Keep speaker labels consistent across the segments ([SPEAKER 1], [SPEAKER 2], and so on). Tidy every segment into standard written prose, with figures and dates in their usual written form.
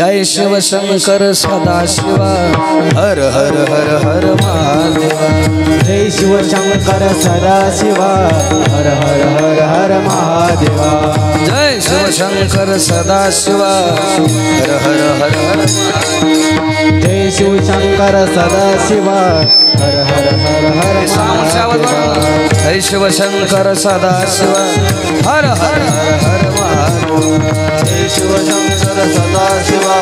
[SPEAKER 1] जय शिव शंकर सदाशिवा हर हर हर हर महादेवा
[SPEAKER 2] जय शिव शंकर सदाशिवा हर हर हर हर महादेवा
[SPEAKER 1] जय शिव शंकर सदाशिवा हर हर हर हर
[SPEAKER 2] जय शिव शंकर सदाशिवा हर हर हर हर
[SPEAKER 1] जय शिव शंकर सदाशिवा हर हर हर हर महादेवा
[SPEAKER 2] जय शिव शंकर सदाशिवा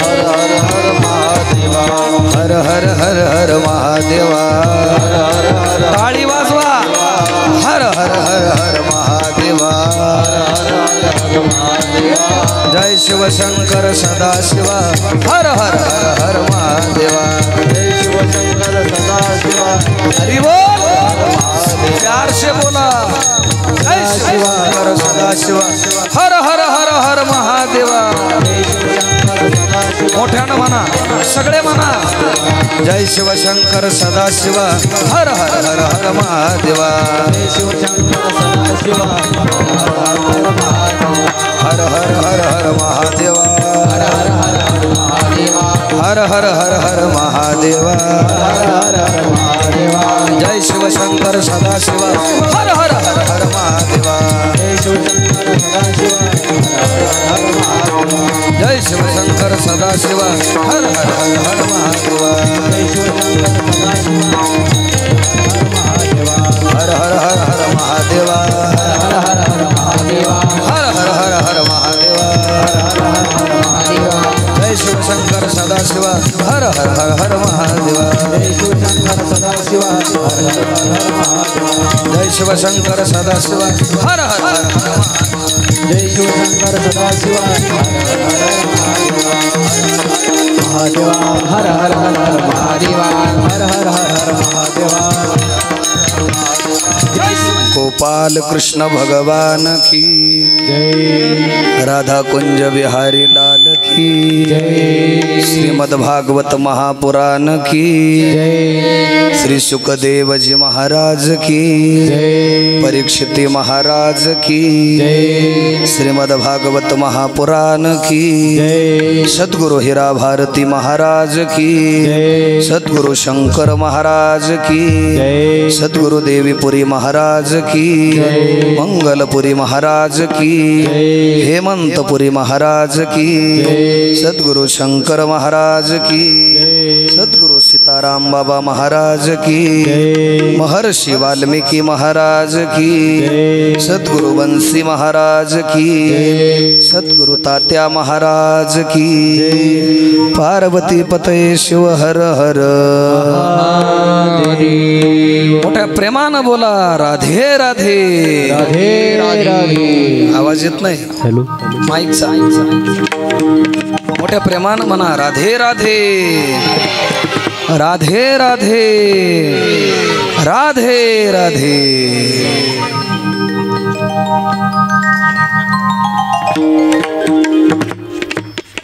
[SPEAKER 2] हर हर हर हर महादेवा
[SPEAKER 1] हर हर हर हर महादेवा टाळी वाजवा हर हर हर हर महादेवा जय शिव शंकर सदाशिवा हर हर हर हर महादेवा
[SPEAKER 2] जय शिव शंकर सदाशिवा
[SPEAKER 1] हरि बोल प्यार से बोला जय शिव शंकर सदाशिवा हर हर हर हर महादेवा मोठ्यानं म्हणा सगळे म्हणा जय शिव शंकर सदाशिवा हर हर हर हर महादेवा
[SPEAKER 2] जय शिव शंकर सदाशिवा
[SPEAKER 1] हर हर हर हर महादेवा हर हर हर हर महादेवा जय शिव शंकर सदाशिवा हर हर हर हर महादेवा जय शिव शंकर सदाशिवा हर हर हर हर महादेवा हर हर हर हर महादेवा हर हर हर हर महादेवा जय शिव शंकर सदाशिवा हर हर हर हर महादेवा जय शिव शंकर सदाशिवा हर हर हर हर
[SPEAKER 2] जय शिव शंकर सदाशिवा महादेवा हर हर हर हर महादेवा हर हर हर हर महादेवा
[SPEAKER 1] गोपाल कृष्ण भगवान की
[SPEAKER 2] जय
[SPEAKER 1] राधा कुंज बिहारी लाल की
[SPEAKER 2] जय
[SPEAKER 1] श्रीमद् भागवत महापुराण की
[SPEAKER 2] जय
[SPEAKER 1] श्री सुखदेव जी महाराज की
[SPEAKER 2] जय
[SPEAKER 1] परीक्षित महाराज की
[SPEAKER 2] जय
[SPEAKER 1] श्रीमद् भागवत महापुराण की
[SPEAKER 2] जय
[SPEAKER 1] सद्गुरु हीरा भारती महाराज की
[SPEAKER 2] जय
[SPEAKER 1] सद्गुरु शंकर महाराज की
[SPEAKER 2] जय
[SPEAKER 1] सद्गुरु देवीपुरी महाराज की मंगलपुरी महाराज की हेमंतपुरी महाराज की सद्गुरु शंकर महाराज की सद्गुरु सीताराम बाबा महाराज की महर्षि वाल्मीकि महाराज की सद्गुरु बंसी महाराज की सद्गुरु तात्या महाराज की पार्वती पतये शिव हर हर मोठ्या प्रेमानं बोला राधे राधे
[SPEAKER 2] राधे राधे
[SPEAKER 1] आवाज येत नाही
[SPEAKER 2] हॅलो
[SPEAKER 1] माईकचा मोठ्या प्रेमानं म्हणा राधे राधे राधे राधे राधे राधे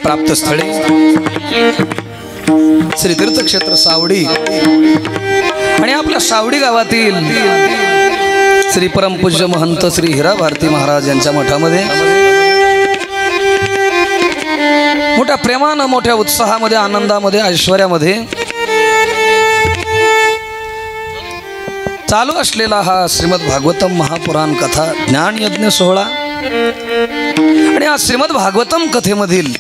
[SPEAKER 1] प्राप्त स्थळे श्री तीर्थक्षेत्र सावडी आणि आपल्या सावडी गावातील श्री परमपूज्य महंत श्री हीरा भारती महाराज यांच्या मठामध्ये मोठ्या प्रेमानं मोठ्या उत्साहामध्ये आनंदामध्ये ऐश्वर्यामध्ये चालू असलेला हा श्रीमद् भागवतम महापुराण कथा ज्ञान यज्ञ सोहळा आणि हा श्रीमद् भागवतम कथेमधील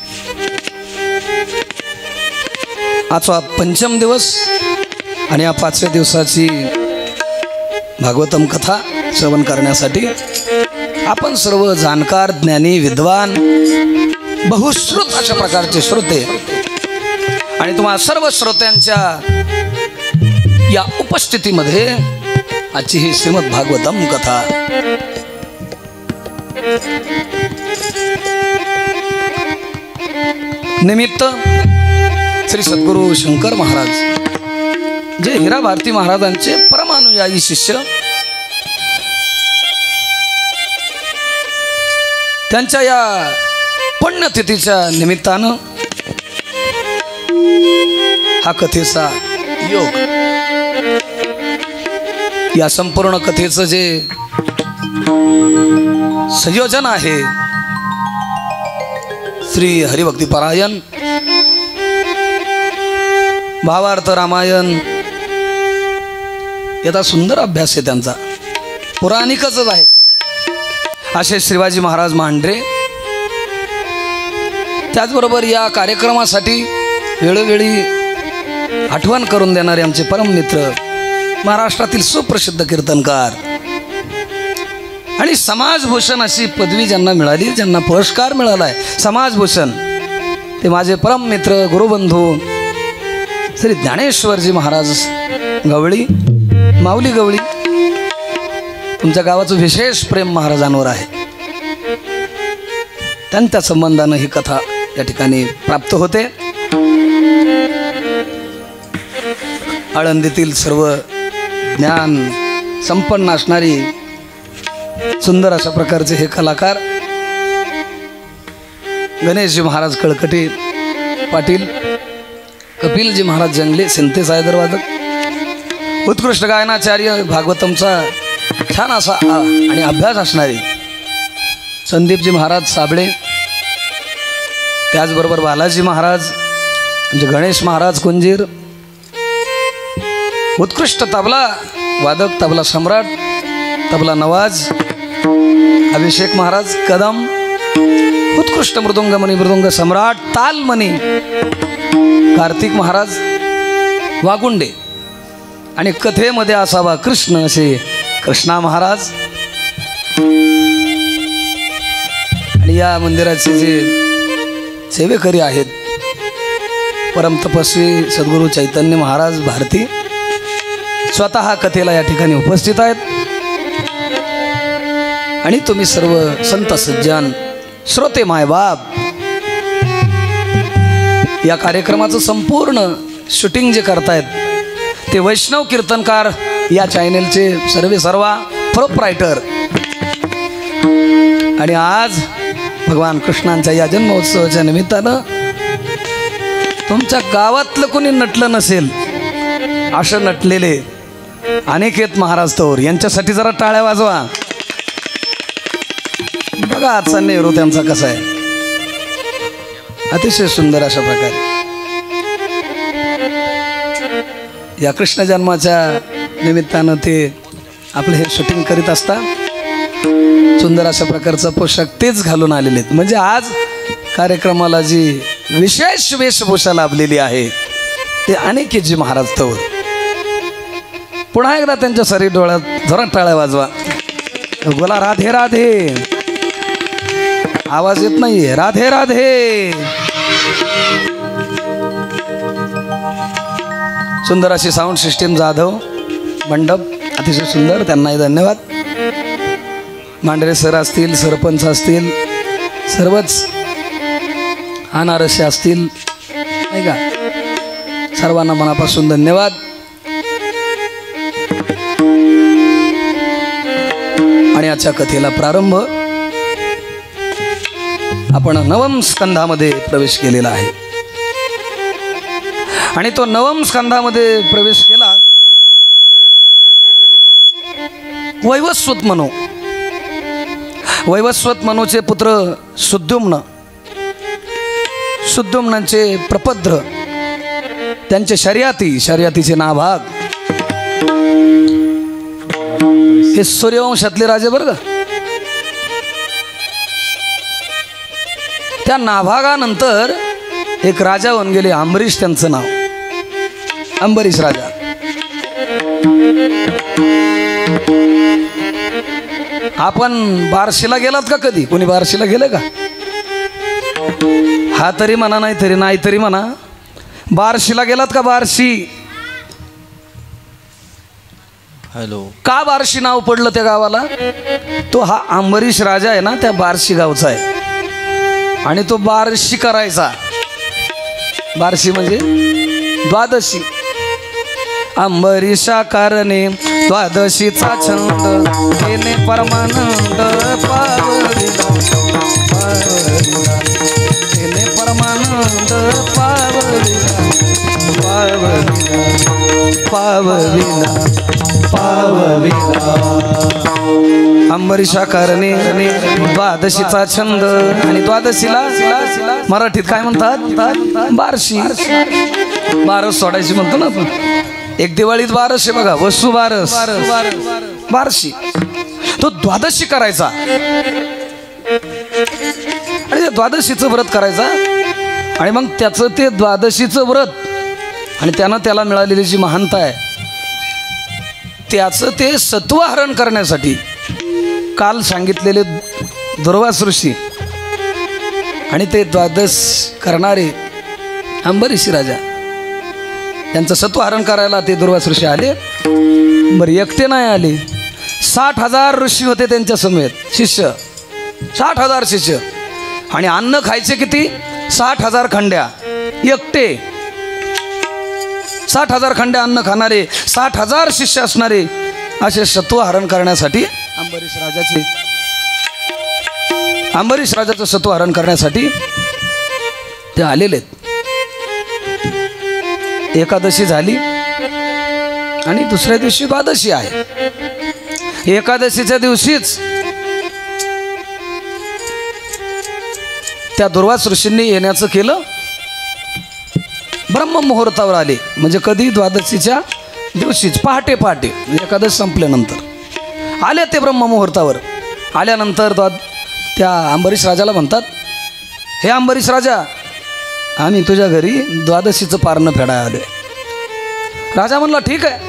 [SPEAKER 1] आजचा पंचम दिवस आणि या 5व्या दिवसाची भागवतम कथा श्रवण करण्यासाठी आपण सर्व जाणकार ज्ञानी विद्वान बहुश्रुत अशा प्रकारचे श्रोते आणि तुम्हा सर्व श्रोत्यांच्या या उपस्थितीमध्ये आजची ही श्रीमद् भागवतम कथा निमित्त श्री सद्गुरु शंकर महाराज जे हीरा भारती महाराजांचे परमानुयायी शिष्य त्यांच्या या पुण्यतिथीच्या निमित्तानं हा कथेचा योग या संपूर्ण कथेचं जे संयोजन आहे श्री हरिभक्ती परायण, भावार्थ रामायण याचा सुंदर अभ्यास आहे त्यांचा, पुराणिकच आहे ते असे शिवाजी महाराज मांढरे. त्याचबरोबर या कार्यक्रमासाठी वेळोवेळी आठवण करून देणारे आमचे परममित्र, महाराष्ट्रातील सुप्रसिद्ध कीर्तनकार आणि समाजभूषण अशी पदवी ज्यांना मिळाली, ज्यांना पुरस्कार मिळाला आहे समाजभूषण, ते माझे परममित्र गुरुबंधू श्री ज्ञानेश्वरजी महाराज गवळी, माऊली गवळी. तुमच्या गावाचं विशेष प्रेम महाराजांवर आहे, त्यांच्या संबंधानं ही कथा या ठिकाणी प्राप्त होते. आळंदीतील सर्व ज्ञान संपन्न असणारी सुंदर अशा प्रकारचे हे कलाकार गणेशजी महाराज कळकटी पाटील, कपिलजी महाराज जंगले सिंथेसायझर वादक, उत्कृष्ट गायनाचार्य भागवतमचा छान असा आणि अभ्यास असणारे संदीपजी महाराज साबळे, त्याचबरोबर बालाजी महाराज म्हणजे गणेश महाराज कुंजीर, उत्कृष्ट तबला वादक तबला सम्राट तबला नवाज अभिषेक महाराज कदम, उत्कृष्ट मृदुंगमणी मृदुंग सम्राट तालमणी कार्तिक महाराज वागुंडे, आणि कथेमध्ये असावा कृष्ण असे कृष्णा महाराज. आणि या मंदिराचे जे सेवेकरी आहेत परम तपस्वी सद्गुरू चैतन्य महाराज भारती स्वतः कथेला या ठिकाणी उपस्थित आहेत. आणि तुम्ही सर्व संत सज्जन श्रोते मायबाप, या कार्यक्रमाचं संपूर्ण शूटिंग जे करतायत ते वैष्णव कीर्तनकार या चॅनेलचे सर्वा प्रोप्रायटर. आणि आज भगवान कृष्णांच्या या जन्मोत्सवाच्या निमित्तानं तुमच्या गावातलं कोणी नटलं नसेल असं नटलेले अनिकेत महाराज तोर यांच्यासाठी जरा टाळ्या वाजवा. बघा आजचा नेहरू त्यांचा कसा आहे, अतिशय सुंदर अशा प्रकारे या कृष्ण जन्माच्या निमित्तानं ते आपले हे शूटिंग करीत असता. सुंदर अशा प्रकारचा पोशाख तेच घालून आलेले आहेत. म्हणजे आज कार्यक्रमाला जी विशेष वेशभूषा लाभलेली आहे ते अनिकेतजी महाराज तोर. पुन्हा एकदा त्यांच्या सरी डोळ्यात जरा टाळ्या वाजवा. बोला राधे राधे. आवाज येत नाहीये. राधे राधे. सुंदर अशी साऊंड सिस्टीम जाधव मंडप अतिशय सुंदर, त्यांनाही धन्यवाद. मांढरे सर असतील, सरपंच असतील, सर्वच अनारसे असतील नाही का, सर्वांना मनापासून धन्यवाद. आणि आजच्या कथेला प्रारंभ आपण नवम स्कंधामध्ये प्रवेश केलेला आहे. आणि तो नवम स्कंधामध्ये प्रवेश केला वैवस्वत मनो. वैवस्वत मनोचे पुत्र सुद्युम्न, सुद्युम्नांचे प्रपद्र, त्यांचे शर्यातीचे नाभाग हे सूर्यवंशातले राजे बरं का. त्या नाभागानंतर एक राजा होऊन गेले अंबरीश, त्यांचं नाव अंबरीश राजा. आपण बार्शीला गेलात का कधी? कोणी बार्शीला गेलं का? हा तरी म्हणा, नाही तरी म्हणा. बार्शीला गेलात का? बार्शी.
[SPEAKER 2] हॅलो.
[SPEAKER 1] का बार्शी नाव पडलं त्या गावाला? तो हा अंबरीश राजा आहे ना, त्या बार्शी गावचा आहे. आणि तो बार्शी करायचा. बार्शी म्हणजे द्वादशी. अंबरीशा कारणे द्वादशीचा छंद केने परमानंद पावलिला, केने परमानंद पावलिला, पावलिला. पावविला
[SPEAKER 2] पावविला
[SPEAKER 1] अंबरीशाकारणे द्वादशीचा छंद आणि द्वादशीला मराठीत काय म्हणतात बारशी बारस सोडायची म्हणतो ना आपण एक दिवाळीत बारस आहे बघा वसू बारस बारशी तो द्वादशी करायचा आणि ते द्वादशीचं व्रत करायचा आणि मग त्याचं ते द्वादशीचं व्रत आणि त्याला मिळालेली जी महानता आहे त्याचं ते सत्वहरण करण्यासाठी काल सांगितलेले दुर्वास ऋषी आणि ते द्वादश करणारे अंबरीशी राजा त्यांचं सत्वहरण करायला ते दुर्वास ऋषी आले बरं एकटे नाही आले 60,000 ऋषी होते त्यांच्या समेत शिष्य 60,000 शिष्य आणि अन्न खायचे किती 60,000 खंड्या एकटे 60,000 खंड्या अन्न खाणारे 60,000 शिष्य असणारे असे सत्वहरण करण्यासाठी अंबरीश राजाचं सत्वहरण करण्यासाठी ते आलेले एकादशी झाली आणि दुसऱ्या दिवशी द्वादशी आहे एकादशीच्या दिवशीच त्या दुर्वास ऋषींनी येण्याचं केलं ब्रह्ममुहूर्तावर आले म्हणजे कधी द्वादशीच्या दिवशीच पहाटे पहाटे एकादश संपल्यानंतर आले ते ब्रह्ममुहूर्तावर आल्यानंतर त्या अंबरीश राजाला म्हणतात हे अंबरीश राजा आम्ही तुझ्या घरी द्वादशीचं पारणं फेडायला आलोय राजा म्हणला ठीक आहे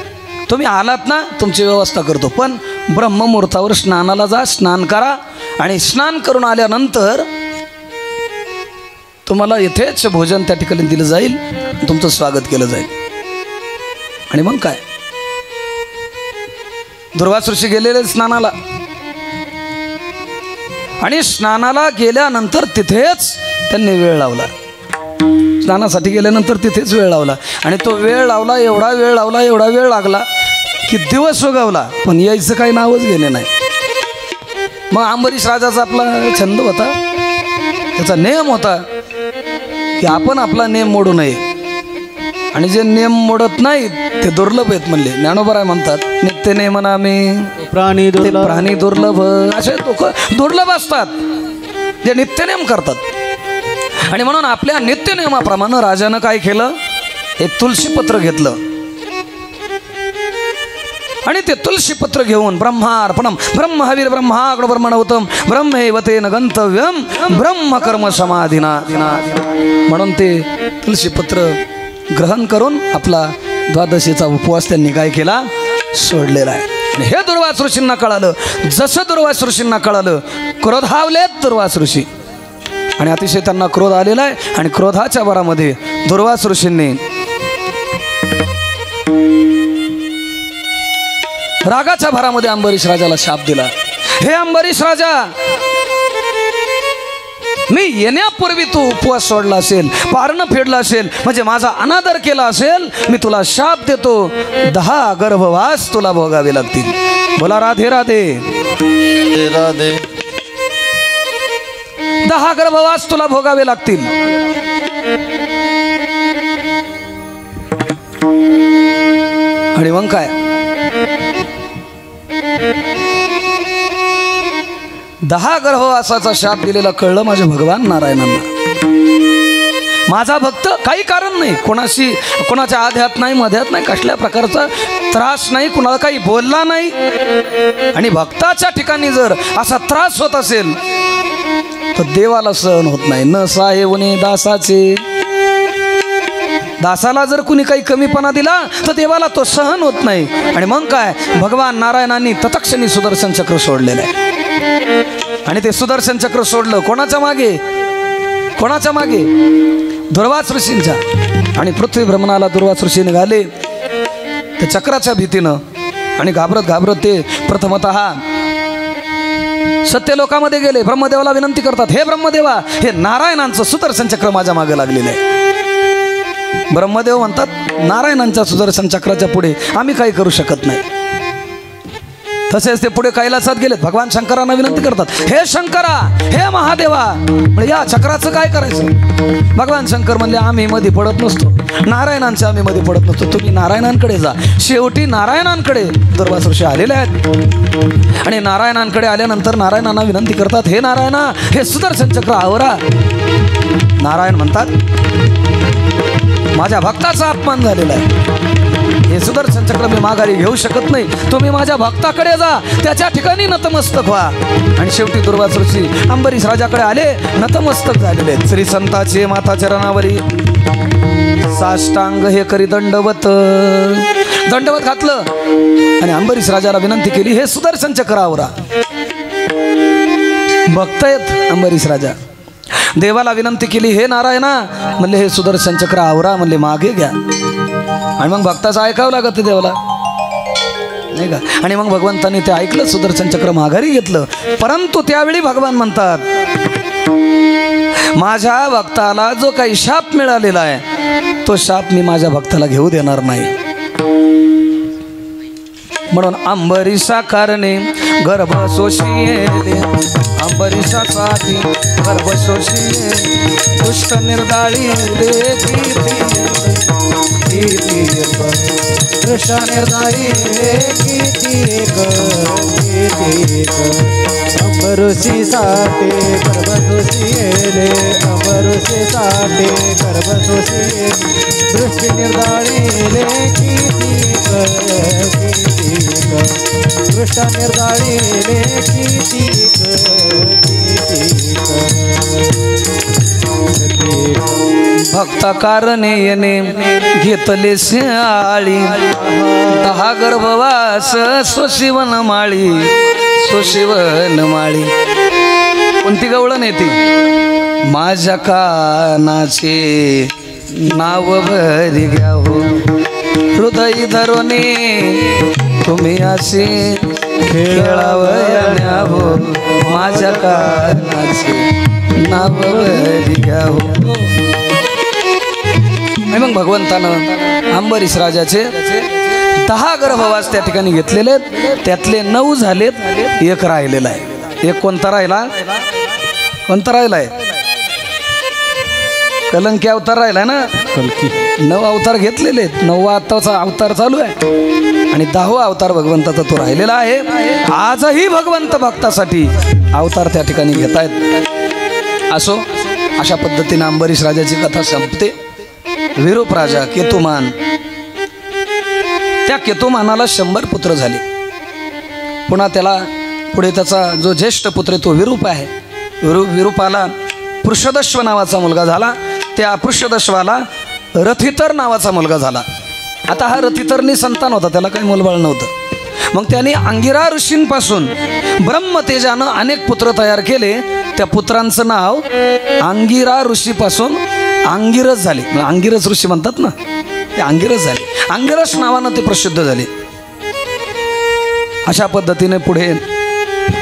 [SPEAKER 1] तुम्ही आलात ना तुमची व्यवस्था करतो पण ब्रह्ममुहूर्तावर स्नानाला जा स्नान करा आणि स्नान करून आल्यानंतर तुम्हाला यथेच भोजन त्या ठिकाणी दिलं जाईल तुमचं स्वागत केलं जाईल आणि मग काय दुर्वास ऋषी गेलेले स्नानाला आणि स्नानाला गेल्यानंतर तिथेच त्यांनी वेळ लावला स्नानासाठी गेल्यानंतर तिथेच वेळ लावला आणि तो वेळ लावला एवढा वेळ लागला की दिवस उगवला पण यायचं काही नावच घेणे नाही मग अंबरीश राजाचा आपला छंद होता त्याचा नेम होता की आपण आपला नेम मोडू नये आणि जे नेम मोडत नाहीत ते दुर्लभ आहेत म्हणले ज्ञानोबा म्हणतात नित्य नेम नामे प्राणी दुर्लभ असे लोक दुर्लभ असतात जे नित्यनेम करतात आणि म्हणून आपल्या नित्यनेमाप्रमाणे राजानं काय केलं हे तुलसीपत्र घेतलं आणि ते तुलसीपत्र घेऊन ब्रह्मार्पणम ब्रह्म हवीर ब्रह्माग्न ब्रह्मणवतम ब्रह्मैवतेन गंतव्यम ब्रह्म कर्म समाधिना म्हणून ते तुलसीपत्र ग्रहण करून आपला द्वादशीचा उपवास त्यांनी काय केला सोडलेला आहे आणि हे दुर्वास ऋषींना कळालं जसं दुर्वास ऋषींना कळालं क्रोधावलेत दुर्वास ऋषी आणि अतिशय त्यांना क्रोध आलेला आहे आणि क्रोधाच्या भरामध्ये दुर्वास ऋषींनी रागाच्या भरामध्ये अंबरीश राजाला शाप दिला हे अंबरीश राजा मी येण्यापूर्वी तू उपवास सोडला असेल पारणं फेडलं असेल म्हणजे माझा अनादर केला असेल मी तुला शाप देतो 10 गर्भवास तुला भोगावे लागतील बोला राधे राधे राधे 10 गर्भवास तुला भोगावे लागतील आणि मग काय 10 गर्भवासाचा शाप दिलेला कळलं माझ्या भगवान नारायणांना माझा भक्त काही कारण नाही कोणाच्या आध्यात नाही मध्यात नाही कसल्या प्रकारचा त्रास नाही कुणाला काही बोलला नाही आणि भक्ताच्या ठिकाणी जर असा त्रास होत असेल तर देवाला सहन होत नाही न साहेबने दासाचे दासाला जर कुणी काही कमीपणा दिला तर देवाला तो सहन होत नाही आणि मग काय भगवान नारायणांनी तत्क्षणी सुदर्शन चक्र सोडलेलं आहे आणि ते सुदर्शन चक्र सोडलं कोणाच्या मागे दुर्वास ऋषींच्या आणि पृथ्वी भ्रमणाला दुर्वास ऋषी निघाले ते चक्राच्या भीतीनं आणि घाबरत ते प्रथमतः सत्यलोकामध्ये गेले ब्रह्मदेवाला विनंती करतात हे ब्रह्मदेवा हे नारायणांचं सुदर्शन चक्र माझ्या मागे लागलेलं आहे ब्रह्मदेव म्हणतात नारायणांच्या सुदर्शन चक्राच्या पुढे आम्ही काही करू शकत नाही तसेच ते पुढे कैलासात गेलेत. भगवान शंकरांना विनंती करतात, हे शंकरा, हे महादेवा, म्हणजे या चक्राचं काय करायचं? भगवान शंकर म्हणले, आम्ही मध्ये पडत नसतो, नारायणांच्या आम्ही मध्ये पडत नसतो, तुम्ही नारायणांकडे जा. शेवटी नारायणांकडे दुर्वास ऋषी आलेले आहेत आणि नारायणांकडे आल्यानंतर नारायणांना विनंती करतात, हे नारायणा, हे सुदर्शन चक्र आवरा. नारायण म्हणतात, माझ्या भक्ताचा अपमान झालेला आहे, हे सुदर्शन चक्र मी माघारी घेऊ शकत नाही, तुम्ही माझ्या भक्ताकडे जा, त्याच्या ठिकाणी नतमस्तक व्हा. आणि शेवटी दुर्वास ऋषी अंबरीश राजाकडे आले, नतमस्तक झालेले. श्री संताचे माता चरणावरी साष्टांग हे करी दंडवत घातलं आणि अंबरीश राजाला विनंती केली, हे सुदर्शन चक्र आवरा. भक्त आहेत अंबरीश राजा, देवाला विनंती केली, हे नारायणा, म्हणले हे सुदर्शन चक्र आवरा, म्हणले मागे घ्या. आणि मग भक्ताचं ऐकावं लागत देवाला, नाही का? आणि मग भगवंतांनी ते ऐकलं, सुदर्शन चक्र माघारी घेतलं. परंतु त्यावेळी भगवान म्हणतात, माझ्या भक्ताला जो काही शाप मिळालेला आहे तो शाप मी माझ्या भक्ताला घेऊ देणार नाही. म्हणून अंबरीशा कारणे गर्भ शोषिले, अंबरीशासाठी गर्भ शोषिले, दुष्ट निर्दाळी
[SPEAKER 2] कृष्ण निर्दाळी अंबरुषी साठे गर्भ शोषिले, अंबरुषी साठे गर्भ शोषिले, दृष्टी निर्दाळी कृष्ण निर्दाळी
[SPEAKER 1] भक्ता कारणे येणे घेतले शाळी, 10 गर्भवास सोशिवन माळी, सोशिवन माळी. कोणती गवळण येते? माझ्या कानाचे नाव भरी घ्या हो, हृदय धरोने तुम्ही असे खेळावया हो, माझ्या कानाचे नाव भरी घ्या हो. मग भगवंतानं अंबरीश राजाचे 10 गर्भवास त्या ठिकाणी घेतलेले आहेत, त्यातले 9 झालेत, 1 राहिलेला आहे. 1 कोणता राहिला? कोणता राहिलाय? कलंकी अवतार राहिलाय ना. कलकी 9 अवतार घेतलेले आहेत, 9वा आत्ताचा अवतार चालू आहे आणि 10वा अवतार भगवंताचा तो राहिलेला आहे. आजही भगवंत भक्तासाठी अवतार त्या ठिकाणी घेत आहेत. असो, अशा पद्धतीने अंबरीश राजाची कथा संपते. विरूप राजा केतुमान, त्या केतुमानाला 100 पुत्र झाले. पुन्हा त्याला पुढे त्याचा जो ज्येष्ठ पुत्र तो विरूप आहे, विरूपाला पृषदश्व नावाचा मुलगा झाला. त्या पृषदश्वाला रथितर नावाचा मुलगा झाला. आता हा रथितरनी संतान होता, त्याला काही मुलबाळ नव्हतं. मग त्यांनी अंगिरा ऋषींपासून ब्रह्मतेजानं अनेक पुत्र तयार केले. त्या पुत्रांचं नाव अंगिरा ऋषीपासून अंगिरस झाले. अंगिरस ऋषी म्हणतात ना, ते अंगिरस झाले. अंगिरस नावानं ते प्रसिद्ध झाले. अशा पद्धतीने पुढे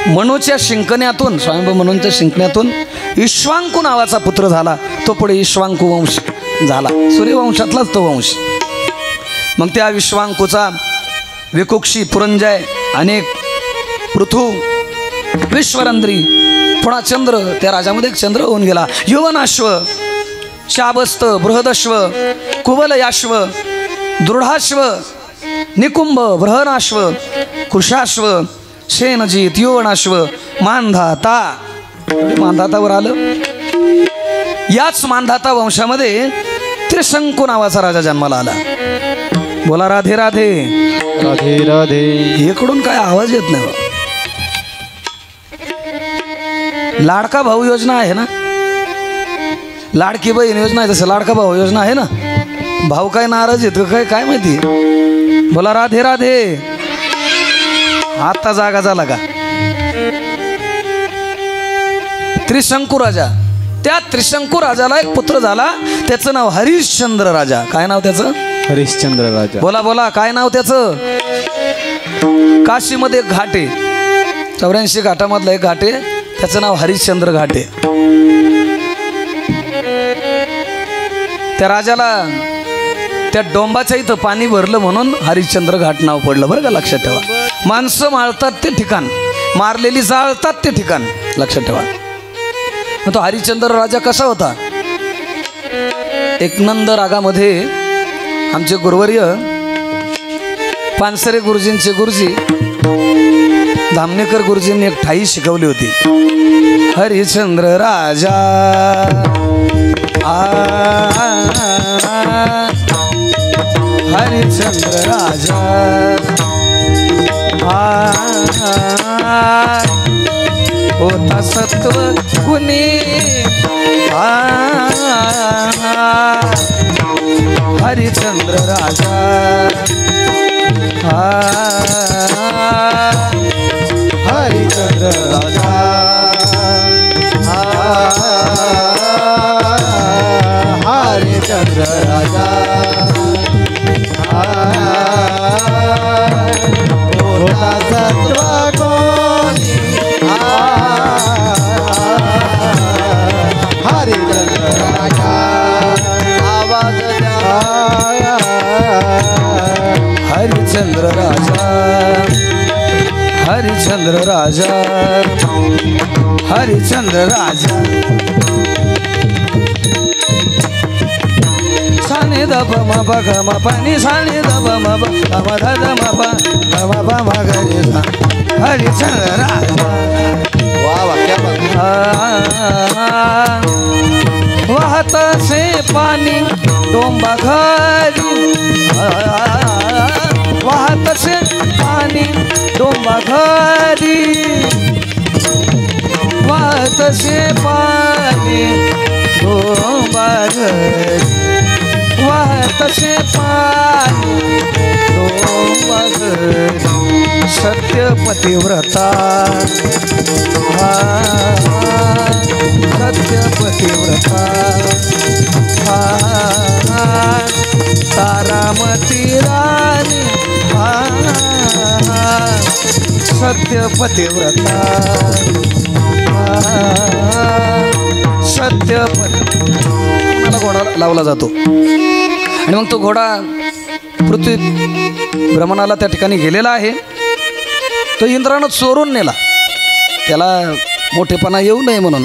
[SPEAKER 1] मनूच्या शिंकण्यातून, स्वयंभू मनूच्या शिंकण्यातून इक्ष्वाकू नावाचा पुत्र झाला. तो पुढे इक्ष्वाकू वंश झाला, सूर्यवंशातलाच तो वंश. मग त्या इक्ष्वाकूचा विकुक्षी, पुरंजय, अनेक पृथू, विश्वरंद्री, पुन्हा चंद्र, त्या राजामध्ये एक चंद्र होऊन गेला. युवनाश्व, शाबस्त, बृहदश्व, कुवलयाश्व, दृढाश्व, निकुंभ, बृहनाश्व, कुशाश्व, शेनजीत, युवनाश्व, मानधाता. मानधातावर आलं. याच मानधाता वंशामध्ये त्रिशंकू नावाचा राजा जन्माला आला. बोला राधे राधे
[SPEAKER 2] राधे राधे.
[SPEAKER 1] इकडून काय आवाज येत नाही. लाडका भाऊ योजना आहे ना, लाडकी बहीण योजना आहे, तसं लाडका भाऊ योजना आहे ना. भाऊ काय नाराज येत काय काय माहिती. बोला राधे राधे. आता जागा झाला का? त्रिशंकू राजा, त्या त्रिशंकू राजाला एक पुत्र झाला, त्याचं नाव हरिश्चंद्र राजा. काय नाव त्याचं?
[SPEAKER 2] हरिश्चंद्र राजा.
[SPEAKER 1] बोला बोला, काय नाव त्याचं? काशीमध्ये एक घाट आहे, 84 घाटामधला एक घाट आहे, त्याचं नाव हरिश्चंद्र घाट आहे. त्या राजाला त्या डोंबाच्या इथं पाणी भरलं म्हणून हरिश्चंद्र घाट नाव पडलं, बरं का, लक्षात ठेवा. माणसं माळतात ते ठिकाण, मारलेली जाळतात ते ठिकाण लक्षात ठेवा. मग तो हरिश्चंद्र राजा कसा होता? एक नंद रागामध्ये आमचे गुरुवर्य पानसरे गुरुजींचे गुरुजी धामणेकर गुरुजींनी एक ठाई शिकवली होती. हरिश्चंद्र राजा हरिश्चंद्र राजा होता सत्व गुणी हरिश्चंद्र राजा
[SPEAKER 2] हरिश्चंद्र राजा हरिश्चंद्र राजा होता सत्व गुणी हरिश्चंद्र राजा आवाज द्या
[SPEAKER 1] हरिश्चंद्र राजा हरिश्चंद्र राजा हरिश्चंद्र राजा साने दब म ब ग म प नि साने दब म ब ग म ध द म प ग म प म ग रे सा हरिश्चंद्र राजा.
[SPEAKER 2] वाह वाह क्या बात.
[SPEAKER 1] वाहत से पाणी डोंबा घरी वाहत से पाणी डोंबा घरी वाहत से पाणी डोंबा घरी वाहत से पाणी डोंबा घरी सत्य पतिव्रता सत्य पतिव्रता तारामती राणी सत्य पतिव्रता सत्य मला घोडा लावला जातो आणि मग तो घोडा पृथ्वी भ्रमणाला त्या ठिकाणी गेलेला आहे. तो इंद्रानं चोरून नेला, त्याला मोठेपणा येऊ नये म्हणून,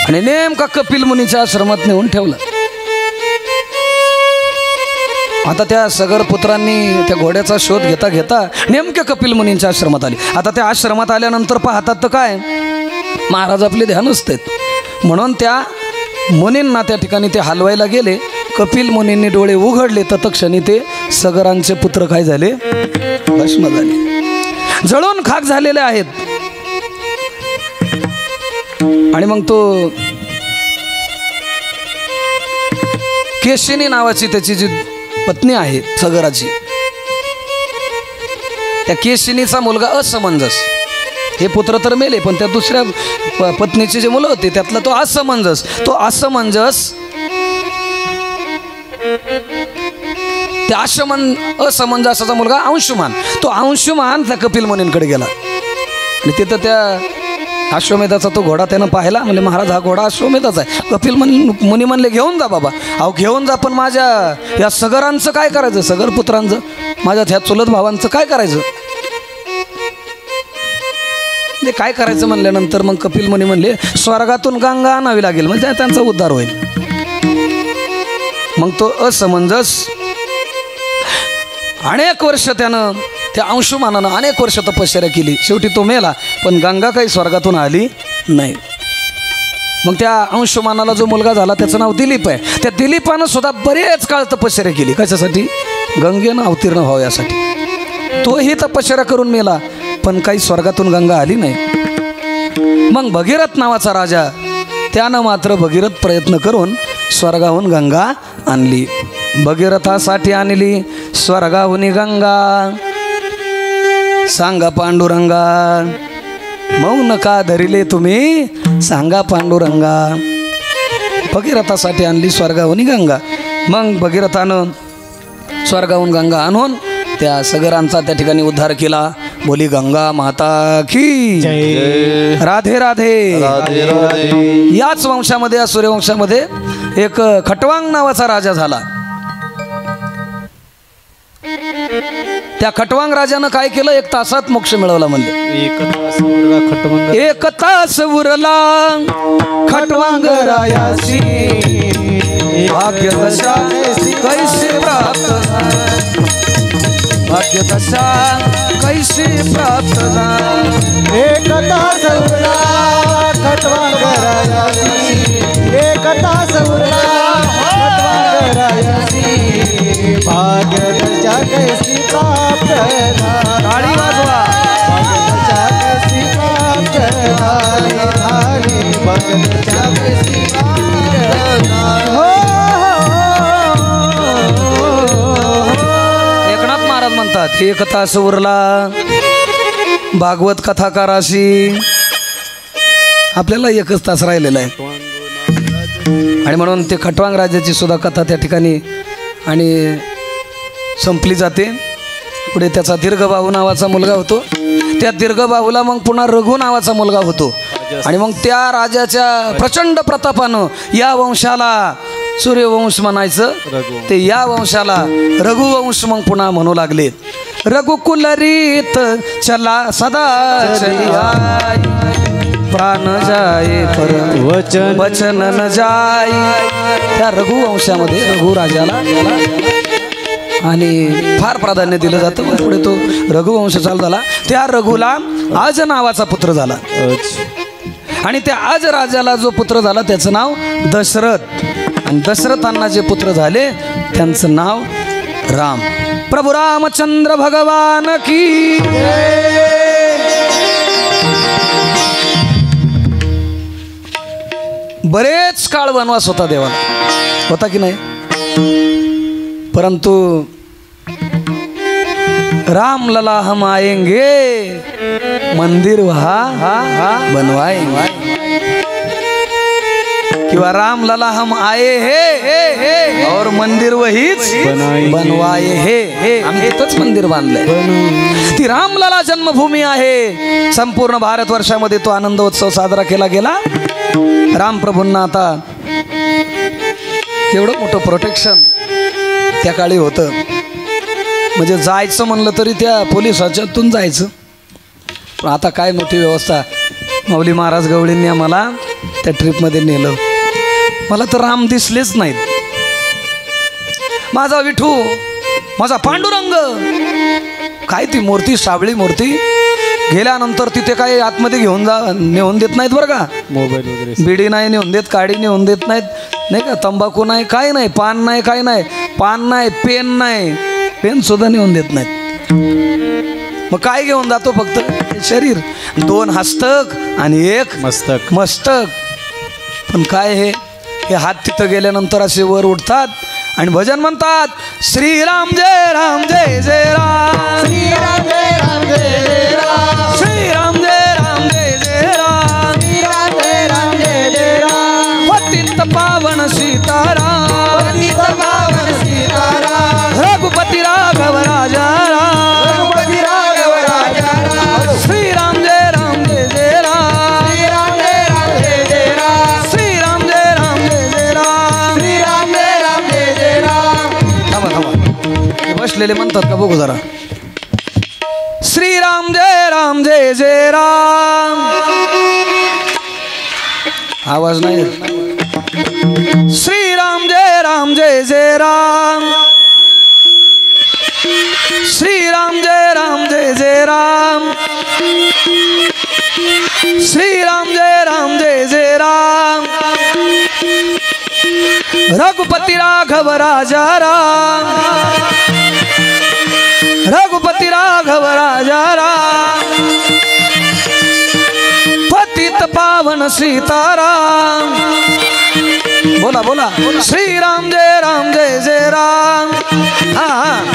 [SPEAKER 1] आणि नेमका कपिल मुनीच्या आश्रमात नेऊन ठेवला. आता त्या सगर पुत्रांनी त्या घोड्याचा शोध घेता घेता नेमक्या कपिल मुनींच्या आश्रमात आले. आता त्या आश्रमात आल्यानंतर पाहतात तर काय, महाराज आपले ध्यान असतात म्हणून त्या मुनींना त्या ठिकाणी ते हलवायला गेले. कपिल मुनींनी डोळे उघडले तत्क्षणी ते सगरांचे पुत्र काय झाले, भस्म झाले, जळून खाक झालेले आहेत. आणि मग तो केशिनी नावाची त्याची जी पत्नी आहे सगराची, त्या केशिनीचा मुलगा असमंजस, हे पुत्र तर मेले पण त्या दुसऱ्या पत्नीचे जे मुलं होते त्यातला तो असमंजस त्या असमंजसाचा मुलगा अंशुमान, तो अंशुमान त्या कपिल मुनींकडे गेला आणि तिथं त्या अश्वमेधाचा तो घोडा त्यानं पाहिला. म्हणजे महाराज हा घोडा अश्वमेधाचा आहे. कपिल मुनी म्हणले घेऊन जा बाबा. अहो घेऊन जा, पण माझ्या या सगरांचं काय करायचं, सगर पुत्रांचं, माझ्या ह्या चुलत भावांचं काय करायचं, ते काय करायचं म्हणल्यानंतर मग कपिल मुनी म्हणले स्वर्गातून गंगा आणावी लागेल, म्हणजे त्यांचा उद्धार होईल. मग तो असमंजस अनेक वर्ष त्यानं, त्या अंशुमानानं अनेक वर्ष तपश्चर्या केली. शेवटी तो मेला, पण गंगा काही स्वर्गातून आली नाही. मग त्या अंशुमानाला जो मुलगा झाला त्याचं नाव दिलीप आहे. त्या दिलीपानं सुद्धा बरेच काळ तपश्चर्या केली. कशासाठी, गंगेनं अवतीर्ण व्हावं यासाठी. तोही तपश्चर्या करून मेला, पण काही स्वर्गातून गंगा आली नाही. मग भगीरथ नावाचा राजा, त्यानं मात्र भगीरथ प्रयत्न करून स्वर्गाहून गंगा आणली. भगीरथासाठी आणली स्वर्गाहून गंगा. सांगा पांडुरंगा, मौन का धरिले तुम्ही, सांगा पांडुरंगा. भगीरथासाठी आणली स्वर्गाहून गंगा. मग भगीरथानं स्वर्गाहून गंगा आणून त्या सगरांचा त्या ठिकाणी उद्धार केला. बोली गंगा माता की जय. राधे राधे. याच वंशामध्ये, या सूर्यवंशामध्ये एक खटवांग नावाचा राजा झाला. त्या खटवांग राजानं काय केलं, 1 तासात मोक्ष मिळवला म्हणले. एक तास उरला खटवांग रायासी, भाग्य दशा कैसी प्राप्त, भाग्य दशा कैसी प्राप्त.
[SPEAKER 2] एक तास उरला खटवांग रायासी, एक तास उरला खटवांग रायासी, भाग्य दशा कैसी प्राप्त
[SPEAKER 1] टाळी वाजवा.
[SPEAKER 2] भाग्य दशा कैसी प्राप्त झाली, भाग्य दशा कैसी प्राप्त हो.
[SPEAKER 1] एकनाथ महाराज म्हणतात 1 तास उरला भागवत कथाकाराशी. आपल्याला 1च तास राहिलेला आहे आणि म्हणून ते खटवांग राजाची सुद्धा कथा त्या ठिकाणी आणि संपली जाते. पुढे त्याचा दीर्घबाहू नावाचा मुलगा होतो. त्या दीर्घबाहूला मग पुन्हा रघु नावाचा मुलगा होतो आणि मग त्या राजाच्या प्रचंड प्रतापानं या वंशाला सूर्यवंश म्हणायचं, ते या वंशाला रघुवंश मग पुन्हा म्हणू लागले. रघुकुल रीत चला सदा चलिया, प्राण जाय पर वचन न जाय. त्या रघुवंशामध्ये रघु राजाला आणि फार प्राधान्य दिलं जातं. पुढे तो रघुवंश चालू झाला. त्या रघुला आज नावाचा पुत्र झाला आणि त्या आज राजाला जो पुत्र झाला त्याचं नाव दशरथ आणि दशरथांना जे पुत्र झाले त्यांचं नाव राम. प्रभू रामचंद्र भगवान की. बरेच काळ वनवास होता देवाला, होता की नाही, परंतु राम लला हम आएंगे मंदिर वहाँ बनवाएंगे, किंवा राम लला हम आए हे और मंदिर वहीच बनवाए हे. आम्ही इथंच मंदिर बांधलंय. ती रामलला जन्मभूमी आहे. संपूर्ण भारतवर्षामध्ये तो आनंदोत्सव साजरा केला गेला. रामप्रभूंना आता एवढं मोठं प्रोटेक्शन त्या काळी होतं, म्हणजे जायचं म्हणलं तरी त्या पोलिसाच्यातून जायचं. पण आता काय मोठी व्यवस्था. माऊली महाराज गवळींनी आम्हाला त्या ट्रिपमध्ये नेलं. मला तर राम दिसलेच नाहीत. माझा विठू, माझा पांडुरंग, काय ती मूर्ती, सावळी मूर्ती. गेल्यानंतर तिथे काय आतमध्ये नेऊन देत नाहीत बरं का. मोबाईल वगैरे, बिडी नाही नेऊन देत, काडी नेऊन देत नाहीत, नाही का, तंबाखू नाही, काय नाही, पान नाही, काय नाही, पान नाही, पेन नाही, पेन सुद्धा नेऊन देत नाहीत. मग काय घेऊन जातो, फक्त शरीर, 2 हस्तक आणि 1 मस्तक. पण काय हे हात तिथं गेल्यानंतर असे वर उठतात आणि भजन म्हणतात. श्रीराम जय राम जय जय राम,
[SPEAKER 2] श्रीराम जय राम जय जय राम,
[SPEAKER 1] श्रीराम जय राम जय जय राम,
[SPEAKER 2] श्रीराम जय राम जय जय राम.
[SPEAKER 1] पतित पावन सीताराम,
[SPEAKER 2] पतित पावन सीताराम,
[SPEAKER 1] रघुपति राघव राजा राम,
[SPEAKER 2] रघुपति राघव राजा राम.
[SPEAKER 1] श्रीराम जय राम जय जय राम,
[SPEAKER 2] श्रीराम जय राम जय जय राम,
[SPEAKER 1] श्रीराम जय राम जय जय राम,
[SPEAKER 2] श्रीराम जय राम जय जय राम.
[SPEAKER 1] थांबा, बसलेले म्हणतात का बघू जरा. श्रीराम जय राम जय जय राम. आवाज नाही. श्रीराम जय राम जय जय राम, श्रीराम जय राम जय जय राम, श्रीराम जय राम जय जय राम, रघुपति राघव राजा राम, रघुपति राघव राजा राम, पतित पावन सीताराम. बोला बोला. श्रीराम जय राम जय जय राम. हाँ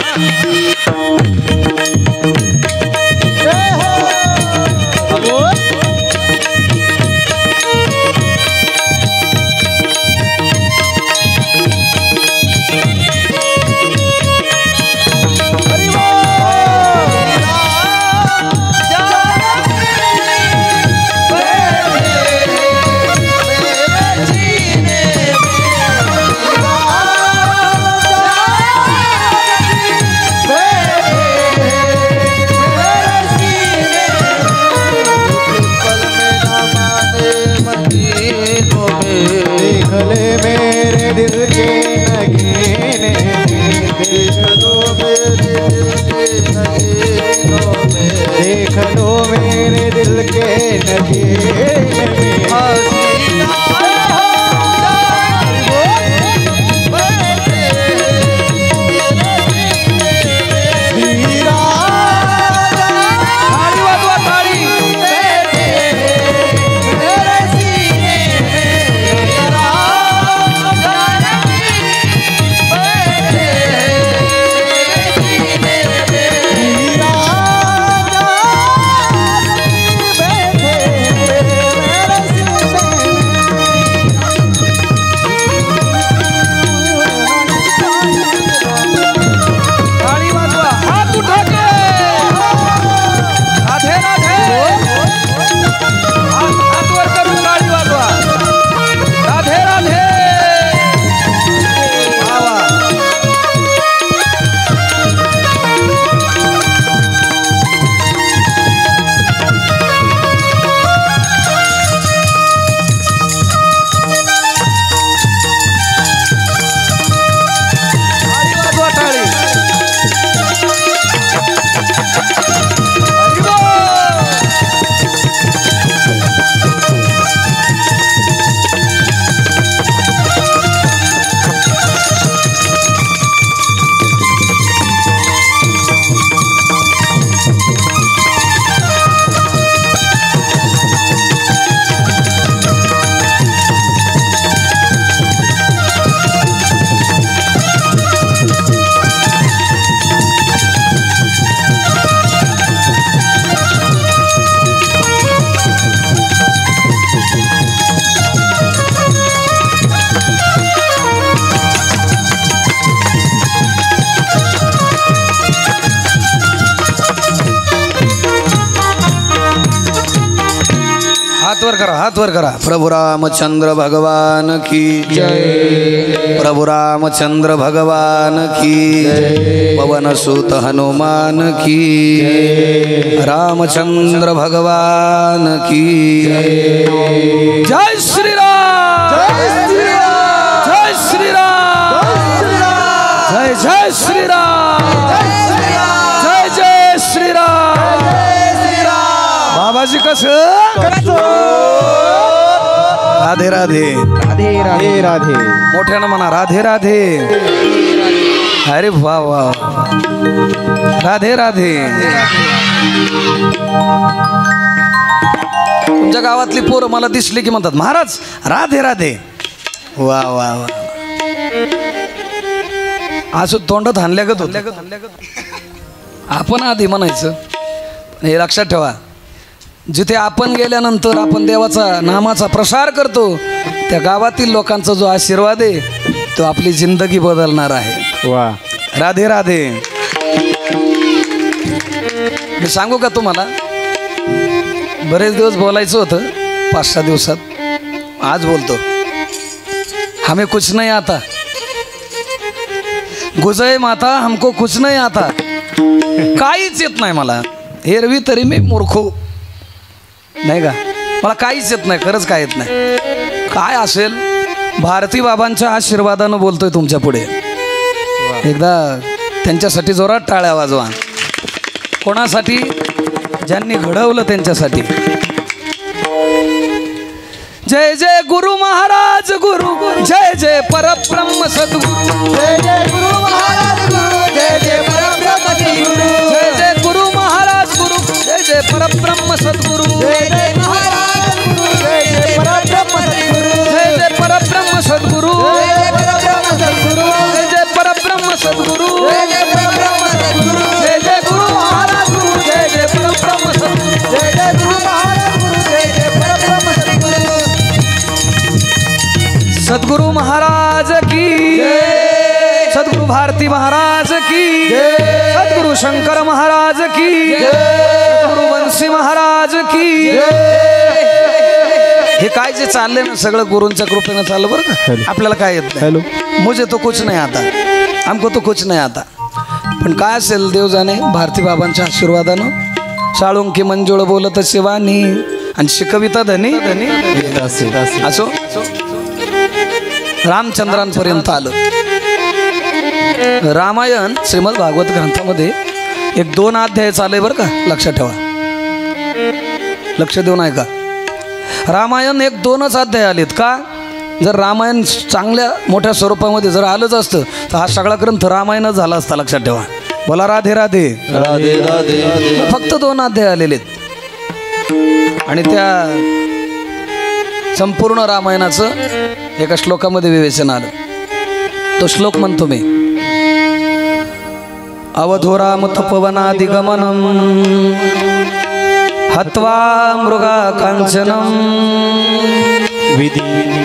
[SPEAKER 1] हाथ वर करा. प्रभु रामचंद्र भगवान की जय. प्रभु रामचंद्र भगवान की जय. पवन सुत हनुमान की जय. रामचंद्र भगवान की जय. जय श्री राम. जय श्री राम. जय श्री राम. जय जय श्री राम. जय जय श्री राम. बाबाजी कसं राधे राधे
[SPEAKER 2] राधे राधे राधे.
[SPEAKER 1] मोठ्यानं म्हणा राधे राधे. अरे वा वा. राधे राधे. तुमच्या गावातली पोरं मला दिसली की म्हणतात महाराज राधे राधे. वा वा वा. असं तोंडात हाणल्यागत होत. आपण आधी म्हणायचं. हे लक्षात ठेवा, जिथे आपण गेल्यानंतर आपण देवाचा नामाचा प्रसार करतो त्या गावातील लोकांचा जो आशीर्वाद आहे तो आपली जिंदगी बदलणार आहे.
[SPEAKER 2] वा.
[SPEAKER 1] राधे राधे. मी सांगू का तुम्हाला, बरेच दिवस बोलायचं होतं 5-6 दिवसात. आज बोलतो. हमें कुछ नहीं आता. गुजय माता हमको कुछ नहीं आता. काहीच येत नाही मला. एरवी तरी मी मूर्खो नाही का, मला काहीच येत नाही. खरंच काय येत नाही. काय असेल भारती बाबांच्या आशीर्वादानं बोलतोय तुमच्या पुढे. एकदा त्यांच्यासाठी जोरात टाळ्या वाजवा. कोणासाठी? ज्यांनी घडवलं त्यांच्यासाठी. जय जय गुरु महाराज गुरु. जय जय परब्रह्म सद्गुरु. जय जय गुरु महाराज गुरु. जय जय परब्रह्म सद्गुरु. जय जय गुरु महाराज गुरु. जय जय परब्रह्म सद्गुरु. जय जय महाराज गुरु. जय जय परब्रह्म सद्गुरु. जय जय परब्रह्म सद्गुरु. जय जय परब्रह्म सद्गुरु. जय जय परब्रह्म सद्गुरु. जय जय परब्रह्म सद्गुरु. जय जय गुरु महाराज गुरु. जय जय परब्रह्म सद्गुरु. जय जय गुरु महाराज गुरु. जय जय परब्रह्म सद्गुरु. सद्गुरु महाराज की जय. सद्गुरु भारती महाराज की जय. सद्गुरु शंकर महाराज की जय. सद्गुरु वंशी महाराज की जय. हे काय जे चाललंय ना सगळं गुरूंच्या कृपेनं चाललं बरं का. आपल्याला काय येत नाही. मुझे तो कुछ नाही आता. हमको तो कुछ नाही आता. पण काय असेल देव जाणे. भारती बाबांच्या आशीर्वादानं साळुंकी मंजुळ बोलत शिवानी आणि शिकविता धनी असो रामचंद्रांपर्यंत आलं. रामायण श्रीमद भागवत ग्रंथामध्ये 1-2 अध्याय चालय बरं का. लक्षात ठेवा. लक्ष देऊन ऐका. रामायण 1-2च अध्याय आलेत का. जर रामायण चांगल्या मोठ्या स्वरूपामध्ये जर आलंच असतं तर हा सगळा ग्रंथ रामायणच झाला असता. लक्षात ठेवा. बोला राधे राधे. राधे राधे. फक्त 2 अध्याय आलेले आहेत आणि त्या संपूर्ण रामायणाचं एका श्लोकामध्ये विवेचन आलं. तो श्लोक म्हणतो मी. अवधूराम तपवनादिगमनम हत्वा मृगा कांचनम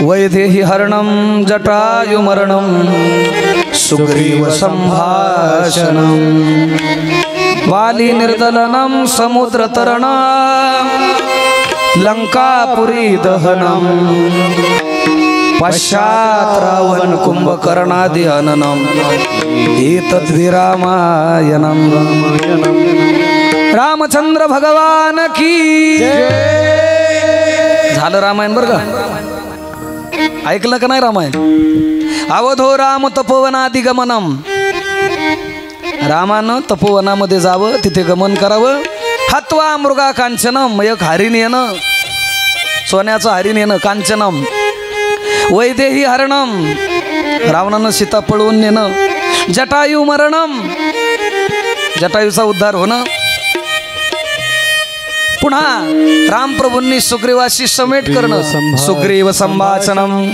[SPEAKER 1] वैदेही हरणम जटायुमरणम सुग्रीव संभाषणम वाली निर्दलनम समुद्र तरणम लंकापुरी दहनम पश्चात रावण कुंभकर्णादि हननम एतद्विरामायणम. रामचंद्र भगवान की जय. झालं रामायण बरं का. ऐकलं का नाही रामायण. अवधो राम तपोवनादि गमनम. रामानं तपोवनामध्ये जावं, तिथे गमन करावं. हत्वा मृगा कांचनम. एक हरिण येणं, सोन्याचं हरिण येणं. कांचनम. वैदेही हरणम. रावणानं सीता पळवून नेणं. जटायू मरणम. जटायूचा उद्धार होणं. पुन्हा रामप्रभूंनी सुग्रीवाशी समेट करणं. सुग्रीव संभाषणम.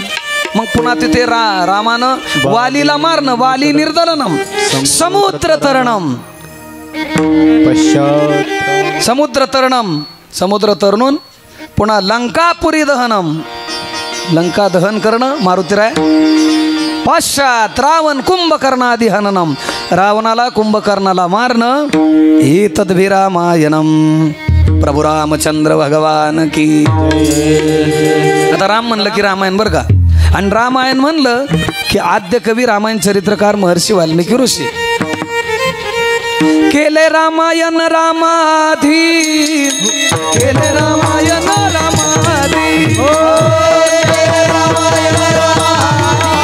[SPEAKER 1] मग पुन्हा तिथे रामानं वालीला मारणं. वाली निर्दलनम. समुद्र तरणम. समुद्र तरणम. समुद्र तरणून पुन्हा लंकापुरी दहनम. लंका दहन करणं. मारुतीराय. पश्चात रावण कुंभकर्णादि हननम. रावणाला कुंभकर्णाला मारणं. एतद्विरामायणम. प्रभू रामचंद्र भगवान की. आता राम म्हणलं की रामायण बरं का, आणि रामायण म्हणलं की आद्य कवी रामायण चरित्रकार महर्षी वाल्मिकी ऋषी. केले रामायण रामाधी, केले रामायण रामाधी, केले रामायण रामाधी,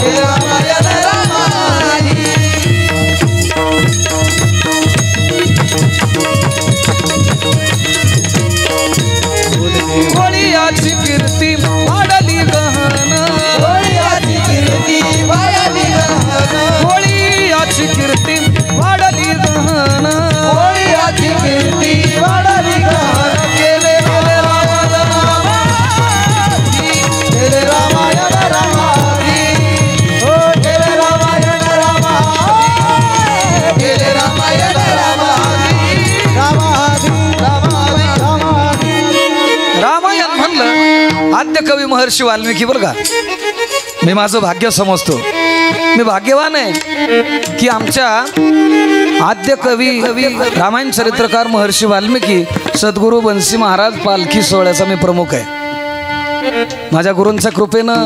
[SPEAKER 1] केले रामायण रामाधी. होळीयाची कीर्ती वाढली गहन, होळीयाची कीर्ती वाढली गहन, होळीयाची कीर्ती वाढली गहन, होळीयाची कीर्ती वाढली गहन. केले रामायण रामाधी, केले रामायण रामाधी, हो केले रामायण रामाधी, केले रामायण रामाधी, रामाधी रामाधी रामाधी. रामायण म्हणलं आद्य कवी महर्षी वाल्मिकी बरं का. मी माझं भाग्य समजतो, मी भाग्यवान आहे की आमच्या आद्य कवी रामायण चरित्रकार महर्षी वाल्मिकी सद्गुरू बन्सी महाराज पालखी सोहळ्याचा मी प्रमुख आहे. माझ्या गुरूंच्या कृपेनं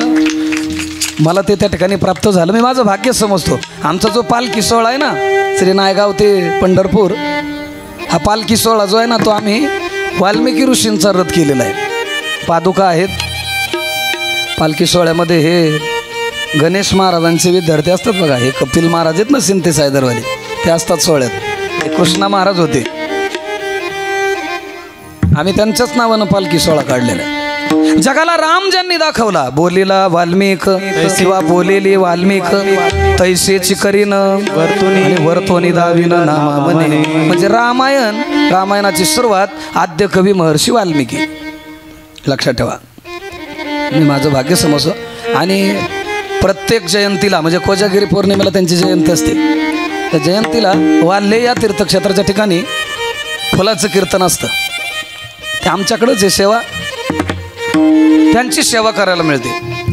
[SPEAKER 1] मला ते त्या ठिकाणी प्राप्त झालं, मी माझं भाग्य समजतो. आमचा जो पालखी सोहळा आहे ना, श्री नायगाव ते पंढरपूर, हा पालखी सोहळा जो आहे ना, तो आम्ही वाल्मिकी ऋषींचा रथ केलेला आहे. पादुका आहेत. पालखी सोहळ्यामध्ये हे गणेश महाराजांचे विद्यार्थी असतात बघा, हे कपिल महाराज आहेत ना सिंथेसायझरवाले, ते असतात सोहळ्यात. हे कृष्णा महाराज होते, आम्ही त्यांच्याच नावानं पालखी सोहळा काढलेला आहे. जगाला राम ज्यांनी दाखवला, बोलीला वाल्मिक किंवा बोलेली वाल्मिक, तैसेची करीन वर्तुनी वर्तोनी दाविन नामा म्हणे. म्हणजे रामायणाची सुरुवात आद्य कवी महर्षी वाल्मिकी. लक्षात ठेवा, मी माझं भाग्य समजतो. आणि प्रत्येक जयंतीला म्हणजे कोजागिरी पौर्णिमेला त्यांची जयंती असते, त्या जयंतीला वाल्हे या तीर्थक्षेत्राच्या ठिकाणी फुलाचं कीर्तन असतं. ते आमच्याकडंच आहे सेवा, त्यांची सेवा करायला मिळते.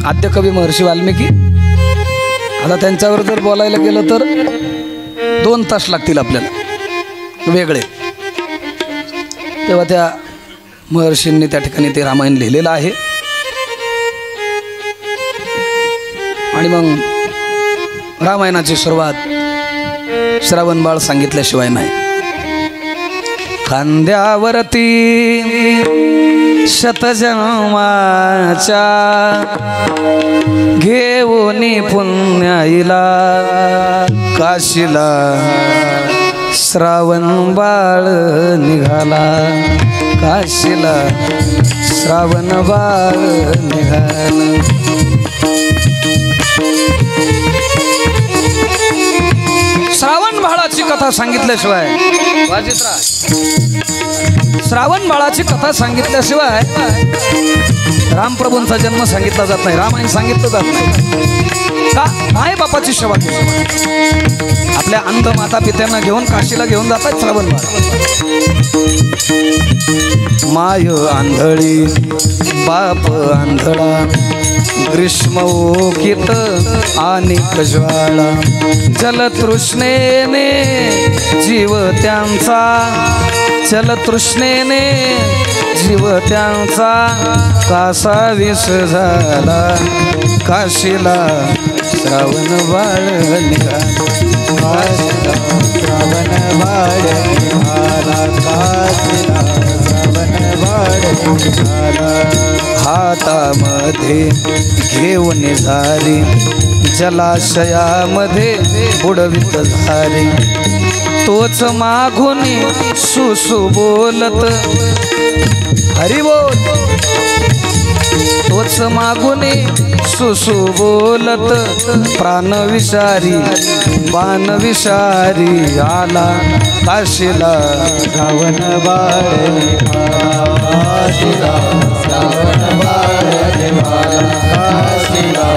[SPEAKER 1] आद्य कवी महर्षी वाल्मिकी. आता त्यांच्यावर जर बोलायला गेलं तर 2 तास लागतील आपल्याला वेगळे. तेव्हा त्या महर्षींनी त्या ठिकाणी ते रामायण लिहिलेलं आहे. आणि मग रामायणाची सुरुवात श्रावणबाळ सांगितल्याशिवाय नाही. खांद्यावरती शतजन्माच्या घेऊनी पुण्याईला काशीला श्रावण बाळ निघाला, काशीला श्रावण बाळ निघाला. श्रावण बाळाची कथा सांगितल्याशिवाय वाजित्रा, श्रावण बाळाची कथा सांगितल्याशिवाय रामप्रभूंचा जन्म सांगितला जात नाही, रामायण सांगितलं जात नाही. का? आई बापाची सेवा केली. आपल्या अंध माता पित्यांना घेऊन काशीला घेऊन जातात श्रावण बाळ. माय आंधळी बाप आंधळा, ग्रीष्म ओकित आणि ज्वाळा, जलतृष्णेने जीव त्यांचा, जलतृष्णेने जीव त्यांचा कासा विष झाला, काशीला श्रावण बाळ निघाला, श्रावण बाळ निघाला, काशीला श्रावण बाळ निघाला. हातामध्ये घेऊन झारी, जलाशयामध्ये बुडवित झारी, तोच मागून सुसु बोलत हरी बोल, तोच मागून सुसु बोलत प्राण विषारी बाण विषारी आला, काशीला श्रावण बाळ काशीला श्रावण बाळ काशीला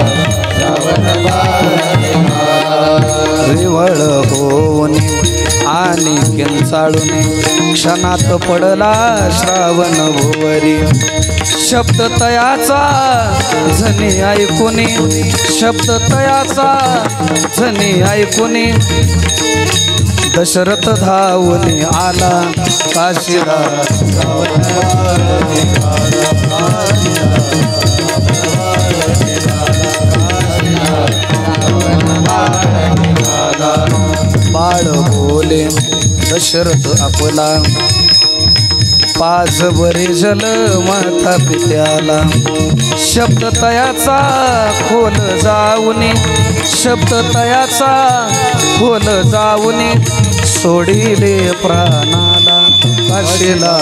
[SPEAKER 1] श्रावण बाळ. रिवळ होऊन आणि धावुनी किंचाळुनी क्षणात पडला श्रावण भुवरी शब्द तयाचा झनी ऐकुनी शब्द तयाचा झनी ऐकुनी दशरथ धावुनी आला काशीला बाळ बोले दशरथ आपला पाच बरे जल माता पित्याला शब्द तयाचा खोल जाऊनी शब्द तयाचा खोल जाऊनी सोडिले प्राणाला काशीला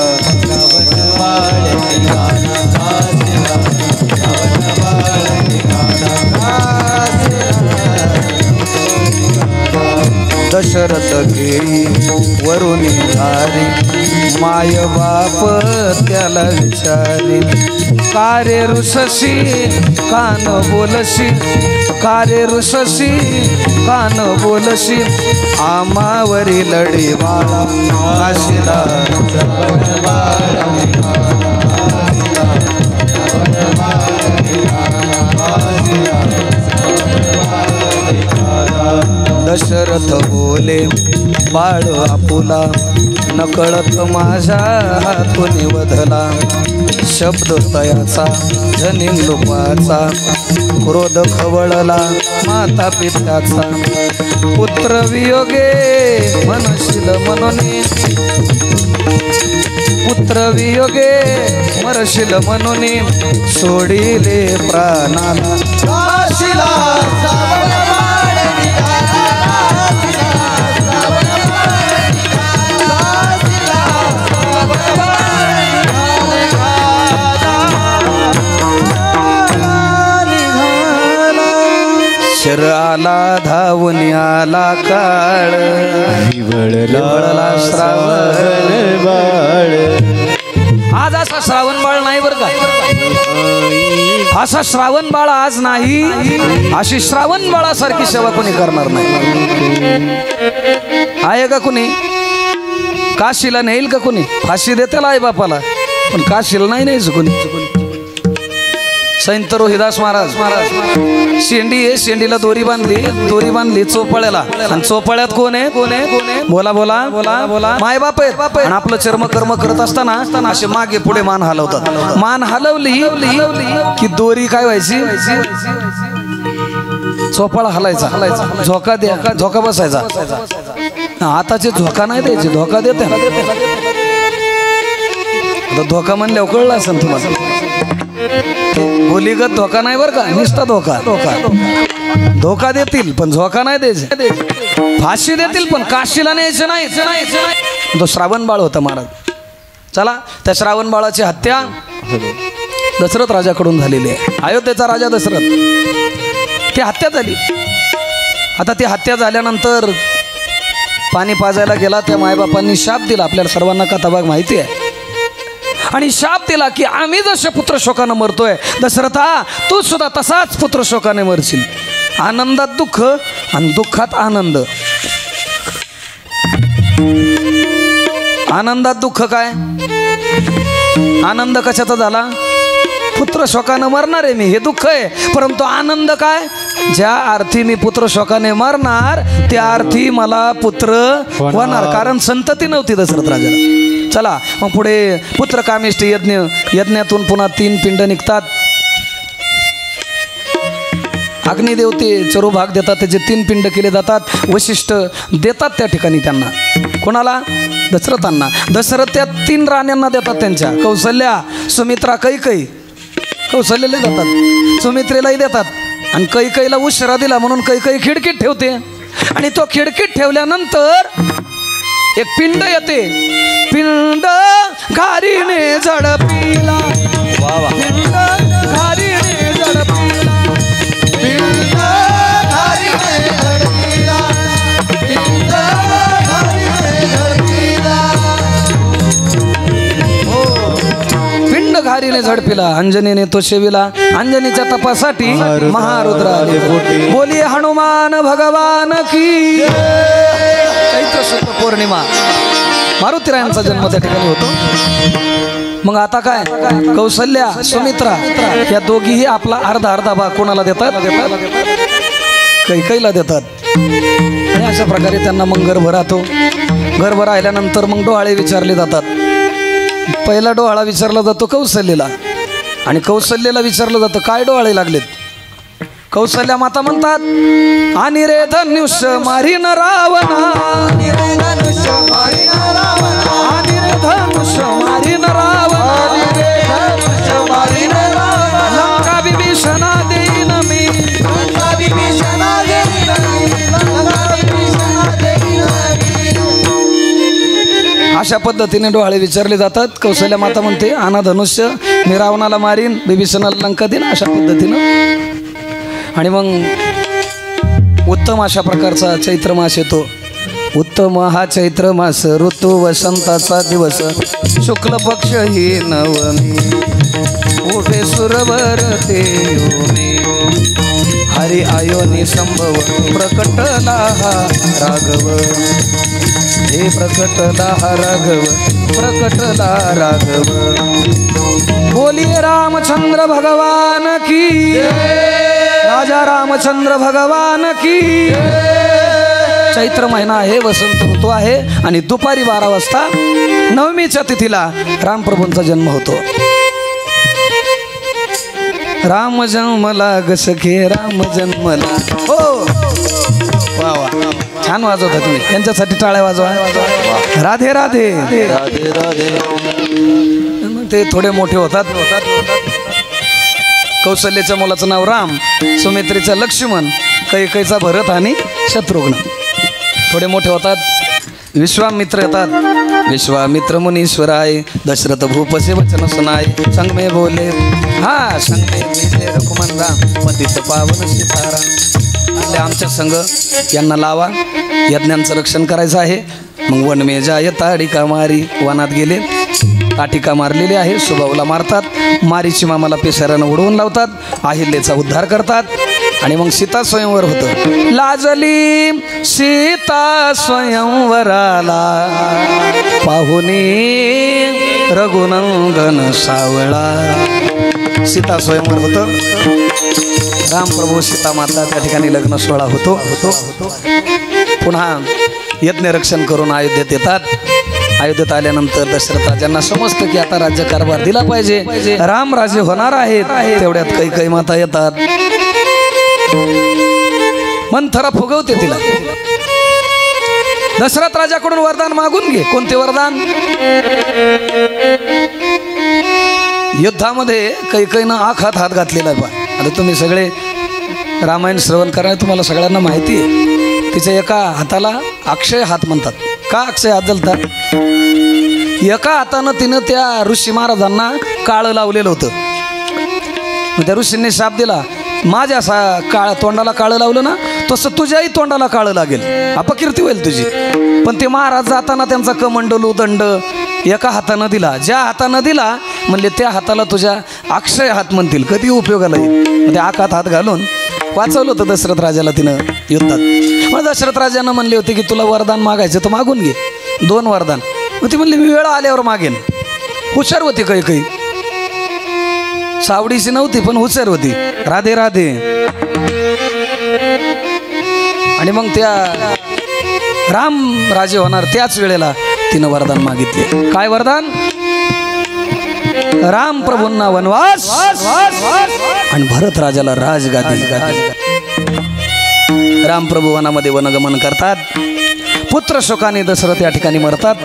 [SPEAKER 1] दशरथ घेई वरुणी धारी माय बाप त्याला विचारी कारे ऋषसी कान बोलशी कारे ऋषसी कान बोलशी आमावरी लढी बाळा काशीला दशरथ बोले बाळ आपुला नकळत माझ्या हातून वधला शब्द तयाचा झनी लोपाचा क्रोध खवळला माता पित्याचा पुत्र वियोगे मनशील मनोनी पुत्र वियोगे मरशील मनोनी सोडिले प्राणाला काशीला शर आला धावून आला काळ निवळला श्रावण बाळ आज असा श्रावण बाळ नाही बरं का असा श्रावण बाळ आज नाही अशी श्रावण बाळासारखी सेवा कोणी करणार नाही आहे का कोणी काशीला नेईल का कोणी फाशी देतेला आई बापाला पण काशीला नाही न्यायचं कोणी संत रोहिदास महाराज शेंडी आहे शेंडीला दोरी बांधली चोपळ्याला आणि चोपळ्यात कोण आहे बोला बोला बोला बोला माय बाप आहेत आणि आपलं चर्म कर्म करत असताना असे मागे पुढे मान हलवतात मान हलवली की दोरी काय व्हायची चोपाळा हलायचा झोका द्या झोका बसायचा आताचे झोका नाही द्यायचे धोका देते धोका म्हणल्यावर कळलं असेल तुम्हाला बोलीगत धोका नाही बरं का निष्ठा धोका देतील पण झोका नाही द्यायचे फाशी देतील पण काशीला न्यायचं नाही तो श्रावण बाळ होता महाराज चला त्या श्रावण बाळाची हत्या दशरथ राजाकडून झालेली आहे अयोध्येचा राजा दशरथ ती हत्या झाली आता ती हत्या झाल्यानंतर पाणी पाजायला गेला त्या मायबापांनी शाप दिला आपल्याला सर्वांना कथाभाग माहिती आहे आणि शाप दिला की आम्ही जसे पुत्र शोकाने मरतोय दशरथा तू सुद्धा तसाच पुत्र शोकाने मरशील आनंदात दुःख आणि दुःखात आनंद आनंदात दुःख काय आनंद कशाचा झाला पुत्र शोकाने मरणार आहे मी हे दुःख आहे परंतु आनंद काय ज्या अर्थी मी पुत्र शोकाने मरणार त्या अर्थी मला पुत्र होणार कारण संतती नव्हती दशरथ राजाला चला मग पुढे पुत्र कामिष्ट यज्ञातून पुन्हा 3 पिंड निघतात अग्निदेवते चरुभाग देतात त्याचे 3 पिंड केले जातात वशिष्ठ देतात त्या ठिकाणी त्यांना कोणाला दशरथांना दशरथ त्या 3 राण्यांना देतात त्यांच्या कौशल्या सुमित्रा कैकई कौशल्याला देतात सुमित्रेलाही देतात आणि कैकईला उशिरा दिला म्हणून कैकई खिडकीत ठेवते आणि तो खिडकीत ठेवल्यानंतर एक पिंड येते पिंड घारीने झडपिला पिंड घारीने झडपिला पिंड घारीने झडपिला पिंड घारीने झडपिला पिंड घारीने झडपिला अंजनीने तो शेविला अंजनीच्या तपासाठी महारुद्र आले बोलिये हनुमान भगवान की चैत्र शुक्ल पौर्णिमा मारुतीरायांचा जन्म त्या ठिकाणी होतो. मग आता काय, कौसल्या सुमित्रा या दोघीही आपला अर्धा अर्धा भाग कोणाला देतात, कैकेयीला देतात. आणि अशा प्रकारे त्यांना मग गर्भ राहतो. गर्भ राहिल्यानंतर मग डोहाळे विचारले जातात. पहिला डोहाळा विचारला जातो कौसल्येला, आणि कौसल्येला विचारलं जातं काय डोहाळे लागलेत. कौसल्या माता म्हणतात, आणि रे धनुष्य मारीन रावणा, आणि रे धनुष्य मारीन रावणा, लंका विभीषणा देईन मी, अशा पद्धतीने डोहाळे विचारले जातात. कौशल्या माता म्हणते, आणा धनुष्य, मी रावणाला मारीन, विभीषणाला लंका देईन, अशा पद्धतीनं. आणि मग उत्तम अशा प्रकारचा चैत्र मास येतो. उत्तम हा चैत्र मास, ऋतू वसंताचा दिवस, शुक्ल पक्ष ही नवमी, उभे सुरवर ते ओमे, हरी आयोनी संभव, प्रकटला हा राघव, हे प्रकटला हा राघव, प्रकटला राघव. बोलिए रामचंद्र भगवान की, राजा रामचंद्र भगवान की. चैत्र महिना आहे, वसंत ऋतू आहे, आणि दुपारी 12 वाजता नवमीच्या तिथीला रामप्रभूंचा जन्म होतो. राम जन्मला ग सखे, राम जन्मला. हो वा वा, छान वाजवता तुम्ही, त्यांच्यासाठी टाळ्या वाजवा. राधे राधे राधे राधे. ते थोडे मोठे होतात. कौशल्याच्या मुलाचं नाव राम, सुमित्रेचं लक्ष्मण, कैकेयीचा भरत आणि शत्रुघ्न. थोडे मोठे होतात. विश्वामित्र येतात. विश्वामित्र मुनीश्वराय, दशरथ भूपसे वचन सुनाय, संग में बोले हा संग में बोले रघुमन राम, पतित पावन सीताराम. आपल्या आमच्या संघ यांना लावा, यज्ञांचं रक्षण करायचं आहे. मग वन में जाय ताडिका मारी, वनात गेले, ताटिका मारलेली आहे, सुबाऊला मारतात, मारीची मामाला पेशाऱ्यानं उडवून लावतात, अहिल्याचा उद्धार करतात. आणि मग सीता स्वयंवर होतं. लाजली सीता स्वयंवराला, पाहुनी रघुनंदन सावळा. सीता स्वयंवर होतं. रामप्रभू सीता माता त्या ठिकाणी लग्न सोहळा होतो. पुन्हा यज्ञ रक्षण करून अयोध्येत येतात. अयोध्येत आल्यानंतर दशरथ राजांना समजतं की आता राज्यकारभार दिला पाहिजे, राम राजे होणार आहेत. तेवढ्यात कैकेयी माता येतात. मंथरा फुगवते तिला. दशरथ राजाकडून वरदान मागून घे. कोणते वरदान? युद्धामध्ये कैकेयीनं आखात हात घातलेला आहे. आता तुम्ही सगळे रामायण श्रवण करा, तुम्हाला सगळ्यांना माहिती आहे. तिच्या एका हाताला अक्षय हात म्हणतात. का अक्षय हात जलतात? एका हातानं तिनं त्या ऋषी महाराजांना काळं लावलेलं होतं. त्या ऋषींनी शाप दिला, माझ्या तोंडाला काळं लावलं ना तसं तुझ्याही तोंडाला काळं लागेल, अपकीर्ती होईल तुझी. पण ते महाराज जाताना त्यांचा कमंडलू दंड एका हातानं दिला. ज्या हातानं दिला म्हणले त्या हाताला तुझ्या अक्षय हात म्हणतील, कधी उपयोगाला येईल. त्या आकात हात घालून वाचवलं होतं दशरथ राजाला तिनं युद्धात. मग दशरथ राजानं म्हणले होते की तुला वरदान मागायचं तर मागून घे, 2 वरदान. मग ती म्हणली मी वेळ आल्यावर मागेन. हुशार होती कैकेयी, सावडीशी नव्हती पण हुशार होती. राधे राधे. आणि मग त्या राम राजे होणार त्याच वेळेला तिनं वरदान मागितले. काय वरदान? राम प्रभूंना वनवास आणि भरत राजाला राजगादी. रामप्रभू वनामध्ये वनगमन करतात. पुत्र शोकाने दशरथ या ठिकाणी मरतात.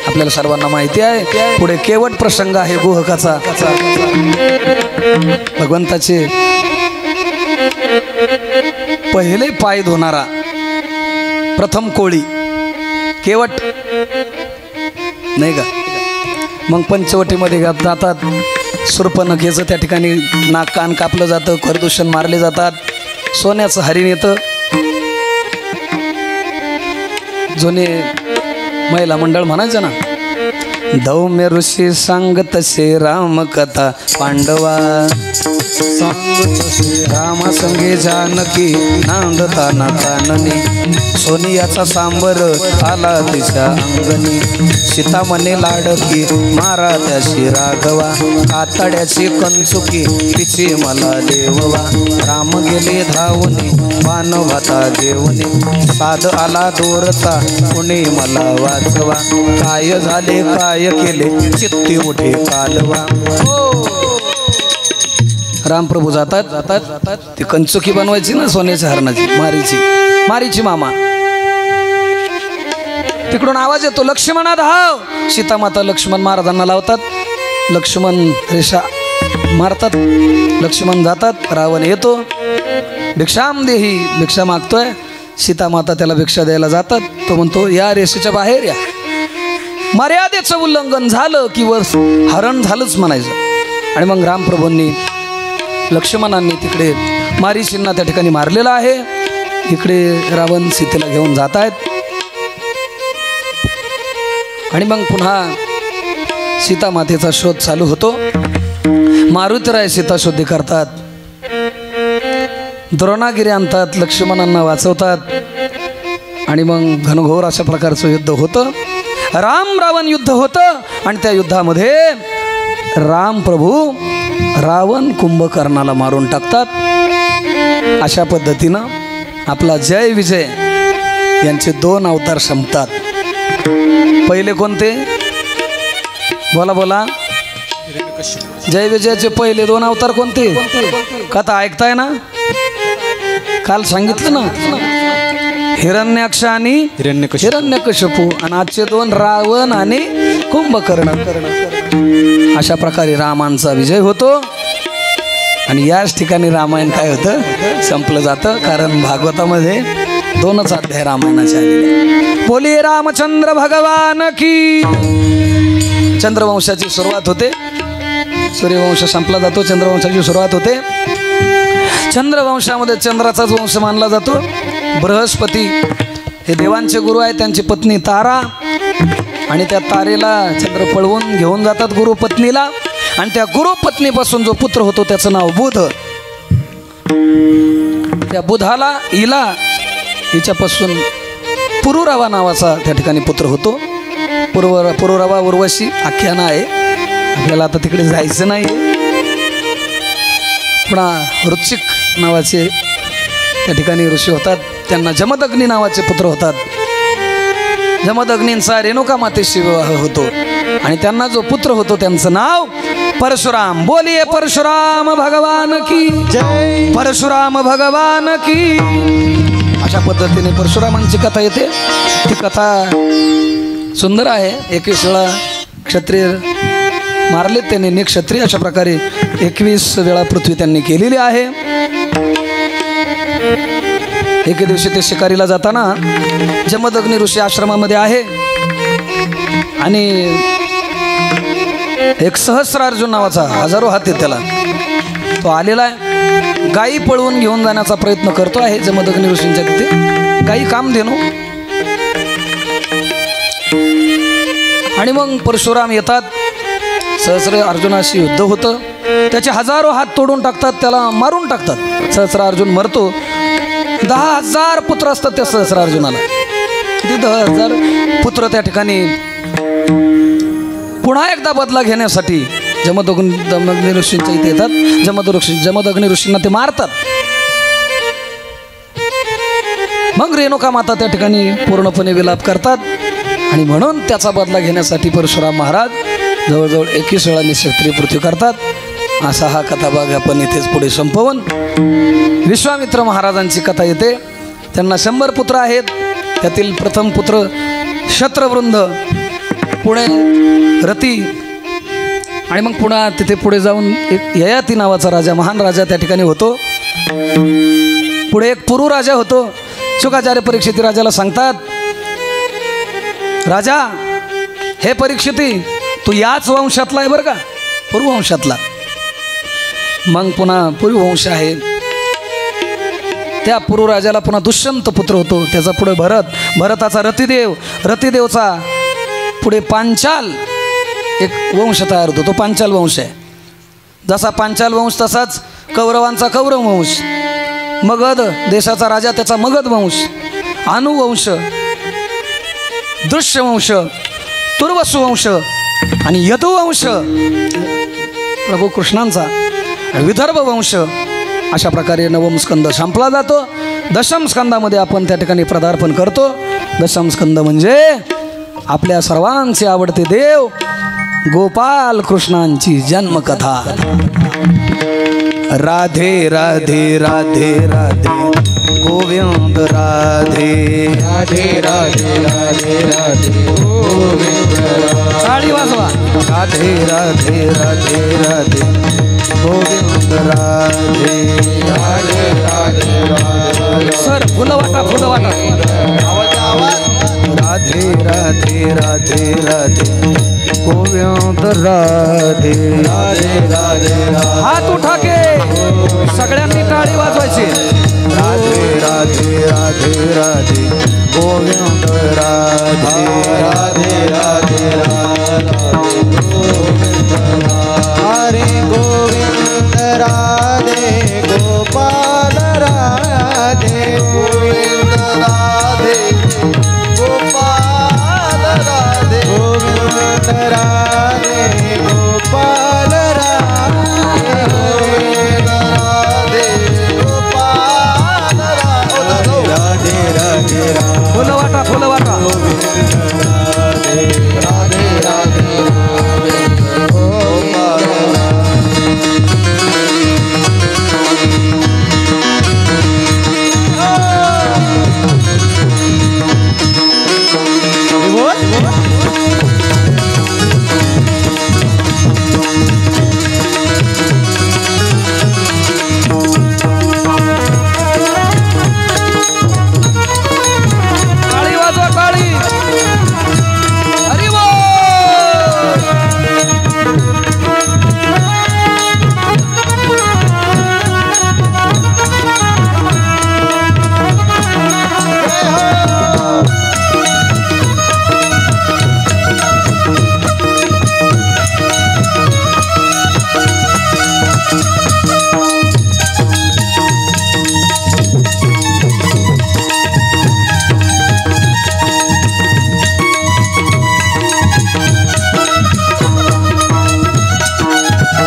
[SPEAKER 1] आपल्याला सर्वांना माहिती आहे. पुढे केवट प्रसंग आहे गुहकाचा. भगवंताचे पहिले पाय धुणारा प्रथम कोळी केवट नाही का. मग पंचवटीमध्ये जातात. शूर्पणखेचं त्या ठिकाणी नाक कान कापलं जातं, करदूषण मारले जातात. सोन्याचं हरिण येतं. जुने महिला मंडळ म्हणायचं ना, धौम्य ऋषी सांगत से राम कथा पांडवा.
[SPEAKER 2] सांगत असे
[SPEAKER 1] राम संगे जानकी नांदताना काननी सोनियाचा सांबर आला तिच्या अंगणी सीता मने लाडकी मारा त्याशी राघवा कातड्याची कंचुकी तिची मला देववा राम गेले धावणे मानवता घेऊने साध आला दोरता कुणी मला वाचवा काय झाले काय केले चित्ती उठे कालवा रामप्रभू जातात ती कंचुकी बनवायची ना सोन्याच्या हरणाची मारीची मामा तिकडून आवाज येतो लक्ष्मणा धाव सीतामाता लक्ष्मण महाराजांना लावतात लक्ष्मण रेषा मारतात लक्ष्मण जातात रावण येतो भिक्षाम देही भिक्षा मागतोय सीतामाता त्याला भिक्षा द्यायला जातात तो म्हणतो या रेषेच्या बाहेर या मर्यादेचं उल्लंघन झालं की वर हरण झालंच म्हणायचं आणि मग रामप्रभूंनी लक्ष्मणांनी तिकडे मारीशींना त्या ठिकाणी मारलेलं आहे इकडे रावण सीतेला घेऊन जात आहेत आणि मग पुन्हा सीतामातेचा शोध चालू होतो मारुतीराय सीता शोधी करतात द्रोणागिरी आणतात लक्ष्मणांना वाचवतात आणि मग घनघोर अशा प्रकारचं युद्ध होतं राम रावण युद्ध होतं आणि त्या युद्धामध्ये राम प्रभू रावण कुंभकर्णाला मारून टाकतात अशा पद्धतीनं आपला जय विजय यांचे 2 अवतार संपतात पहिले कोणते बोला जय विजयाचे पहिले 2 अवतार कोणते कथा ऐकताय ना काल सांगितलं ना हिरण्याक्ष आणि हिरण्यकशिपू आणि आजचे 2 रावण आणि कुंभकर्ण अशा प्रकारे रामांचा विजय होतो आणि याच ठिकाणी रामायण काय होतं संपलं जातं कारण भागवतामध्ये 2च अध्याय रामायणाचे आलेले बोली रामचंद्र भगवान की चंद्रवंशाची सुरुवात होते सूर्यवंश संपला जातो चंद्रवंशाची सुरुवात होते चंद्रवंशामध्ये चंद्राचाच वंश मानला जातो बृहस्पती हे देवांचे गुरु आहेत त्यांची पत्नी तारा आणि त्या तारेला चंद्र पळवून घेऊन जातात गुरुपत्नीला आणि त्या गुरुपत्नीपासून जो पुत्र होतो त्याचं नाव बुध त्या बुधाला हिच्यापासून पुरुरवा नावाचा त्या ठिकाणी पुत्र होतो पुरुरवा उर्वशी आख्यान आहे आपल्याला आता तिकडे जायचं नाही पुन्हा वृश्चिक नावाचे त्या ठिकाणी ऋषी होतात त्यांना जमदग्नी नावाचे पुत्र होतात जमदग्नींचा रेणुका मातेशी विवाह होतो आणि त्यांना जो पुत्र होतो त्यांचं नाव परशुराम बोलिये परशुराम भगवान की जय परशुराम भगवान की अशा पद्धतीने परशुरामांची कथा येते ती कथा सुंदर आहे 21 वेळा क्षत्रिय मारले त्यांनी निक्षत्रिय अशा प्रकारे 21 वेळा पृथ्वी त्यांनी केलेली आहे एके दिवशी ते शिकारीला जाताना जमदग्नी ऋषी आश्रमामध्ये आहे आणि एक सहस्रार्जुन नावाचा 1000 हात आहे त्याला तो आलेला आहे गायी पळवून घेऊन जाण्याचा प्रयत्न करतो आहे जमदग्नी ऋषींच्या तिथे गायी काम देणो आणि मग परशुराम येतात सहस्र अर्जुनाशी युद्ध होतं त्याचे 1000 हात तोडून टाकतात त्याला मारून टाकतात सहस्र अर्जुन मरतो 10,000 पुत्र असतात त्या सहस्र अर्जुनाला ते 10,000 पुत्र त्या ठिकाणी पुन्हा एकदा बदला घेण्यासाठी जमदग्नी ऋषींच्या इथे येतात जमदग्नी ऋषींना ते मारतात मग रेणुका माता त्या ठिकाणी पूर्णपणे विलाप करतात आणि म्हणून त्याचा बदला घेण्यासाठी परशुराम महाराज जवळजवळ 21 वेळा निक्षत्रिय पृथ्वी करतात असा हा कथाभाग आपण इथेच पुढे संपवून विश्वामित्र महाराजांची कथा येते त्यांना 100 पुत्र आहेत त्यातील प्रथम पुत्र शत्रवृंद पुढे रती आणि मग पुन्हा तिथे पुढे जाऊन एक ययाती नावाचा राजा महान राजा त्या ठिकाणी होतो पुढे एक पुरु राजा होतो शुकाचार्य परीक्षिती राजाला सांगतात राजा हे परीक्षिती तू याच वंशातला आहे बरं का पूर्ववंशातला मग पुन्हा पूर्ववंश आहे त्या पुरु राजाला पुन्हा दुष्यंत पुत्र होतो त्याचा पुढे भरताचा रतिदेवचा पुढे पांचाल एक वंश तयार होतो तो पांचाल वंश आहे जसा पांचाल वंश तसाच कौरवांचा कौरव वंश, मगध देशाचा राजा त्याचा मगध वंश, अनुवंश, दृश्यवंश, तुर्वसुवंश आणि यदुवंश प्रभू कृष्णांचा विदर्भ वंश. अशा प्रकारे नवम स्कंद संपला जातो. दशम स्कंदामध्ये आपण त्या ठिकाणी पदार्पण करतो. दशम स्कंद म्हणजे आपल्या सर्वांचे आवडते देव गोपाल कृष्णांची जन्मकथा. राधे राधे राधे राधे गोविंद राधे
[SPEAKER 2] राधे राधे राधे राधे गोविंद
[SPEAKER 1] टाळी वाजवा.
[SPEAKER 2] राधे राधे राधे राधे गोविंद राधे राधे राधे राधे.
[SPEAKER 1] सर फुलं वाटा, फुलं वाटा.
[SPEAKER 2] राधे राधे राधे राधे गोविंद राधे राधे राधे राधे.
[SPEAKER 1] हात उठा के सगळ्यांनी टाळी वाजवायची.
[SPEAKER 2] राधे राधे राधे राधे गोविंद राधे राधे राधे राधे गोविंद हरे गोविंद राधे गोपाल राधे गोविंद राधे गोपाल राधे गोविंद राधे गोपाल राधे गोविंद राधे गोपाल राधे राधे राधे
[SPEAKER 1] फुलं वाटा, फुलं वाटा.
[SPEAKER 2] राधे राधे राधे गोपाल
[SPEAKER 1] टाळी वाजवा, टाळी. हरी बोल.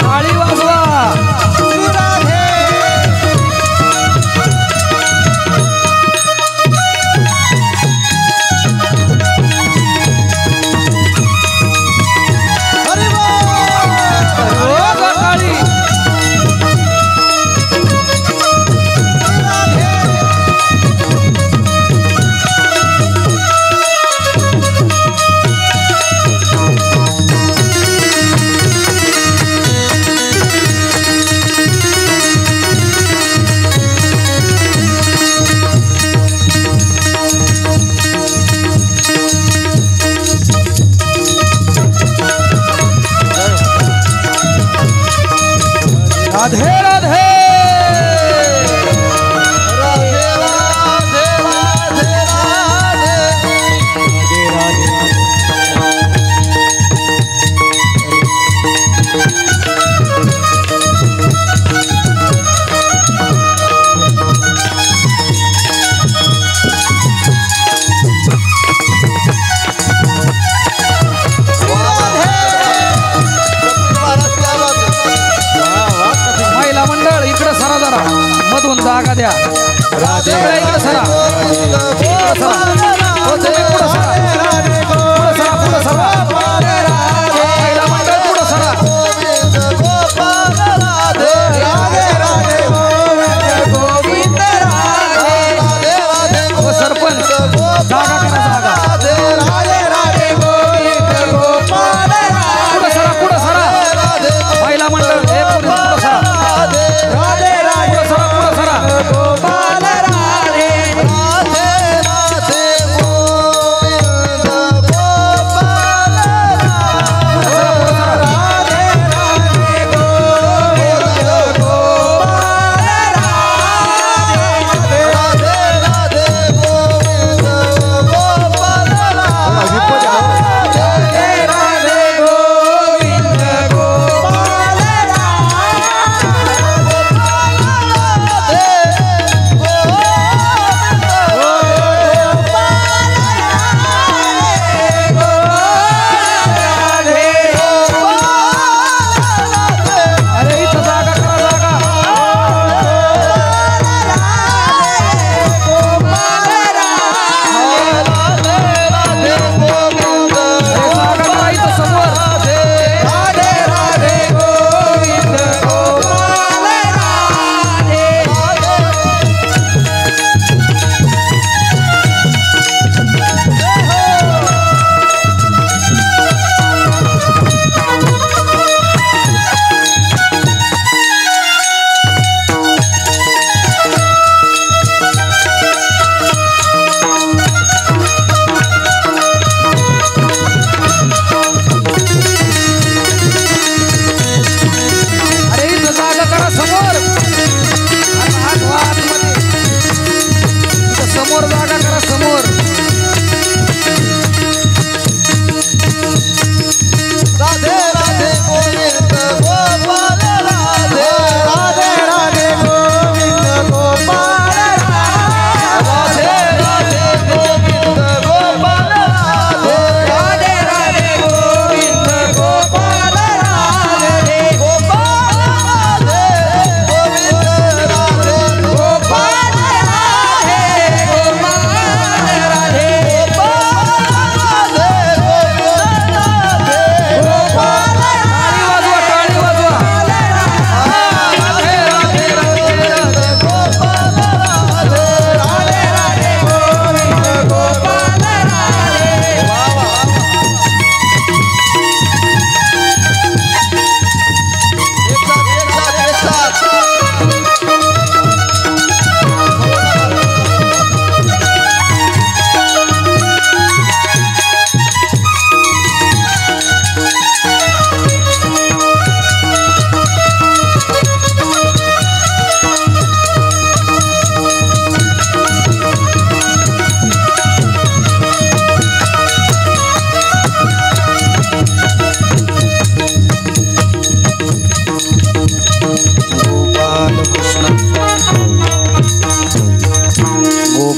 [SPEAKER 1] टाळी वाजवा. वाजवा टाळी. राधे राधे. महिला मंडळ इकडे सरा जरा, मधून जागा द्या. सगळ्या इकडे सरा, इकडे सरा. हो, तुम्ही पुढं सरा, पुढं सरा, पुढं सरा. महिला मंडळ पुढं सरा. हो, सरपंच जागा करा, जागा. पुढं सरा, पुढं सरा. महिला मंडळ हे पुढं सरा. पुढं सरा, पुढं सरा.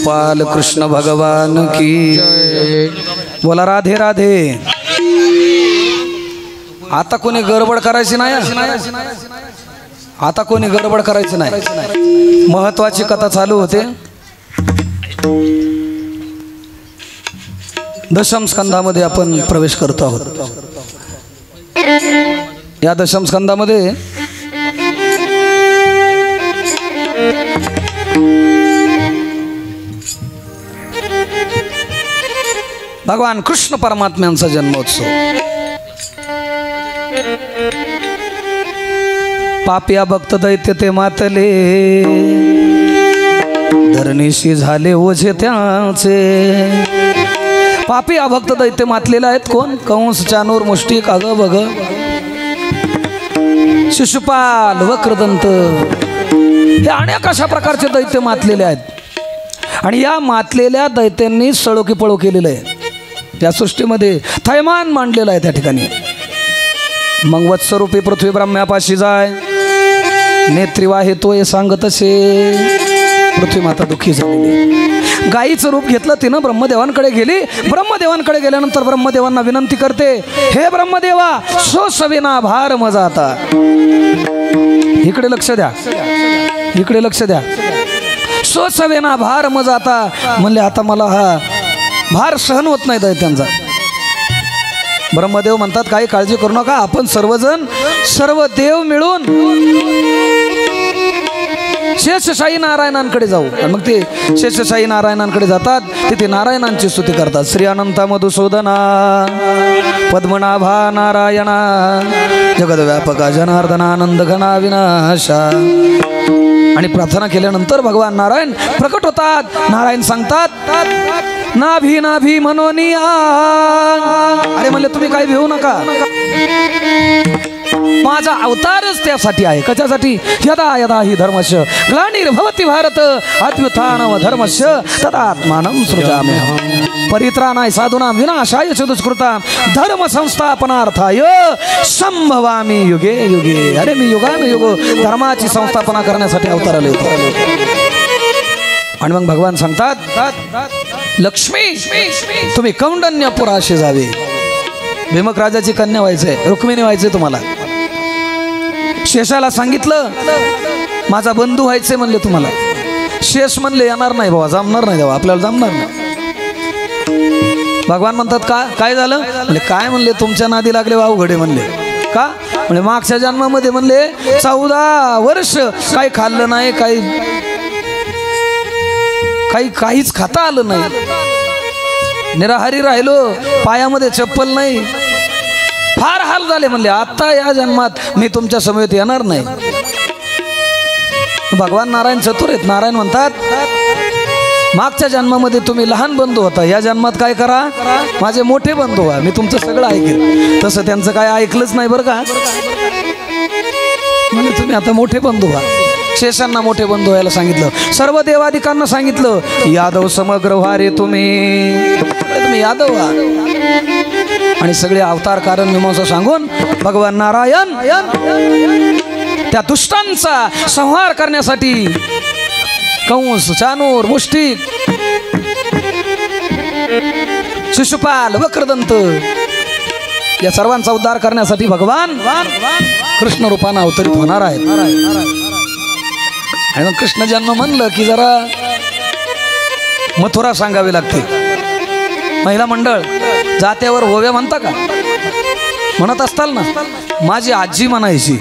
[SPEAKER 1] गोपाल कृष्ण भगवान की बोला राधे राधे. आता कोणी गडबड करायची नाही. आता कोणी गडबड करायची नाही. महत्वाची कथा चालू होते. दशम स्कंदामध्ये आपण प्रवेश करतो आहोत. या दशम स्कंदामध्ये भगवान कृष्ण परमात्म्यांचा जन्मोत्सव. पापिया भक्त दैत्य ते मातले धरणीशी झाले ओझे त्याचे. पापी अभक्त दैत्य मातलेले आहेत. कोण? कंस, चानूर, मुष्टिक, अग बग, शिशुपाल, वक्रदंत, हे अनेक अशा प्रकारचे दैत्य मातलेले आहेत. आणि या मातलेल्या दैत्यांनी सळोकी पळो केलेलं आहे. त्या सृष्टीमध्ये थैमान मांडलेलं आहे त्या ठिकाणी. मग वत्सरूपी पृथ्वी ब्रह्म्यापाशी जाय, नेत्री वाहे तो हे सांगत असे. पृथ्वी माता दुःखी झालेली. गायीचं रूप घेतलं तिनं, ब्रह्मदेवांकडे गेली. ब्रह्मदेवांकडे गेल्यानंतर ब्रह्मदेवांना विनंती करते, हे ब्रह्मदेवा सोसविना भार मजा. आता इकडे लक्ष द्या, इकडे लक्ष द्या. सोसविना भार मजा. आता म्हणले आता मला हा भार सहन होत नाही दैत्यांचा. ब्रह्मदेव म्हणतात काही काळजी करू नका, आपण सर्वजण सर्व देव मिळून शेषशाही नारायणांकडे जाऊ. मग ते शेषशाही नारायणांकडे जातात. तिथे नारायणांची स्तुती करतात. श्री अनंत मधुसूदना पद्मनाभा नारायणा जगद्व्यापका जनार्दनानंद घना विनाशा. आणि प्रार्थना केल्यानंतर भगवान नारायण प्रकट होतात. नारायण सांगतात नाभी नाभी मनोनिया. अरे म्हणले तुम्ही काही भिवू नका, माझा अवतारच त्यासाठी आहे. कशासाठी? यदा यदा ही धर्मस्य ग्लानिर्भवति भारत अत्युत्थानम धर्मस्य तदात्मानं सृजाम्यहं. परित्राणाय साधूनां विनाशाय च दुष्कृतां धर्म संस्थापनार्थाय संभवामि युगे युगे. अरे मी युगानुयुग धर्माची संस्थापना करण्यासाठी अवतार आले होते. आणि मग भगवान सांगतात लक्ष्मी तुम्ही कौंडन्यपुराशी जावे. भीमक राजाची कन्या व्हायचंय, रुक्मिणी व्हायचंय तुम्हाला. शेषाला सांगितलं माझा बंधू व्हायचे म्हणले तुम्हाला. शेष म्हणले येणार नाही बाबा, जमणार नाही देवा, आपल्याला जमणार नाही. भगवान म्हणतात का काय झालं? म्हणले काय म्हणले तुमच्या नादी लागले वावघडे म्हणले. का? म्हणजे मागच्या जन्मामध्ये म्हणले 14 वर्ष काही खाल्लं नाही, काहीच खाता आलं नाही, निराहारी राहिलो, पायामध्ये चप्पल नाही, फार हाल झाले म्हणले. आता या जन्मात मी तुमच्या समवेत येणार नाही. भगवान नारायण चतुर आहेत. नारायण म्हणतात मागच्या जन्मामध्ये तुम्ही लहान बंधू होता, या जन्मात काय करा माझे मोठे बंधू व्हा, मी तुमचं सगळं ऐकेल. तसं त्यांचं काय ऐकलंच नाही बरं का. म्हणजे तुम्ही आता मोठे बंधू व्हा. शेषांना मोठे बंधू व्हायला सांगितलं. सर्व देवादिकांना सांगितलं यादव समग्र व्हा रे तुम्ही यादव व्हा. आणि सगळे अवतार कारण मीमांसा सांगून भगवान नारायण त्या दुष्टांचा संहार करण्यासाठी कंस, चानूर, मुष्टिक, शिशुपाल, वक्रदंत या सर्वांचा उद्धार करण्यासाठी भगवान कृष्ण रूपाने अवतरित होणार आहेत. आणि मग कृष्ण जन्म म्हणलं की जरा मथुरा सांगावी लागते. महिला मंडळ जात्यावर ओव्या म्हणता का? म्हणत असताल ना. माझी आजी म्हणायची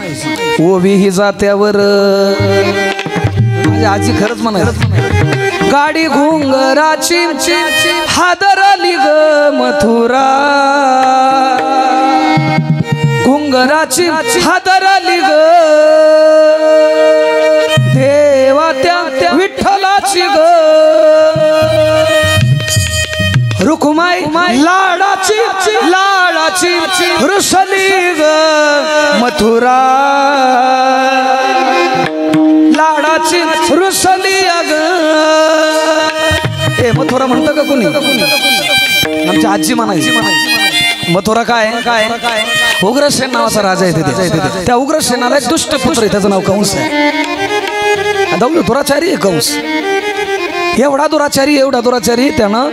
[SPEAKER 1] ओवी ही जात्यावर. माझी आजी खरंच म्हणायची गाडी घुंगराची हादरली ग मथुरा, घुंगराची हादरली ग देवा त्या विठ्ठलाची ग, रुक्माई लाडाची रुसली ग मथुरा, लाडाची रुसली ग. ए मथुरा म्हणतं का कोणी? आमची आजी म्हणायची. मथुरा काय? उग्रसेन नावाचा राजा आहे तिथे. त्या उग्रसेनाला एक दुष्ट पुत्र आहे, त्याचं नाव कंस आहे. दुराचारी आहे कंस. एवढा दुराचारी त्यानं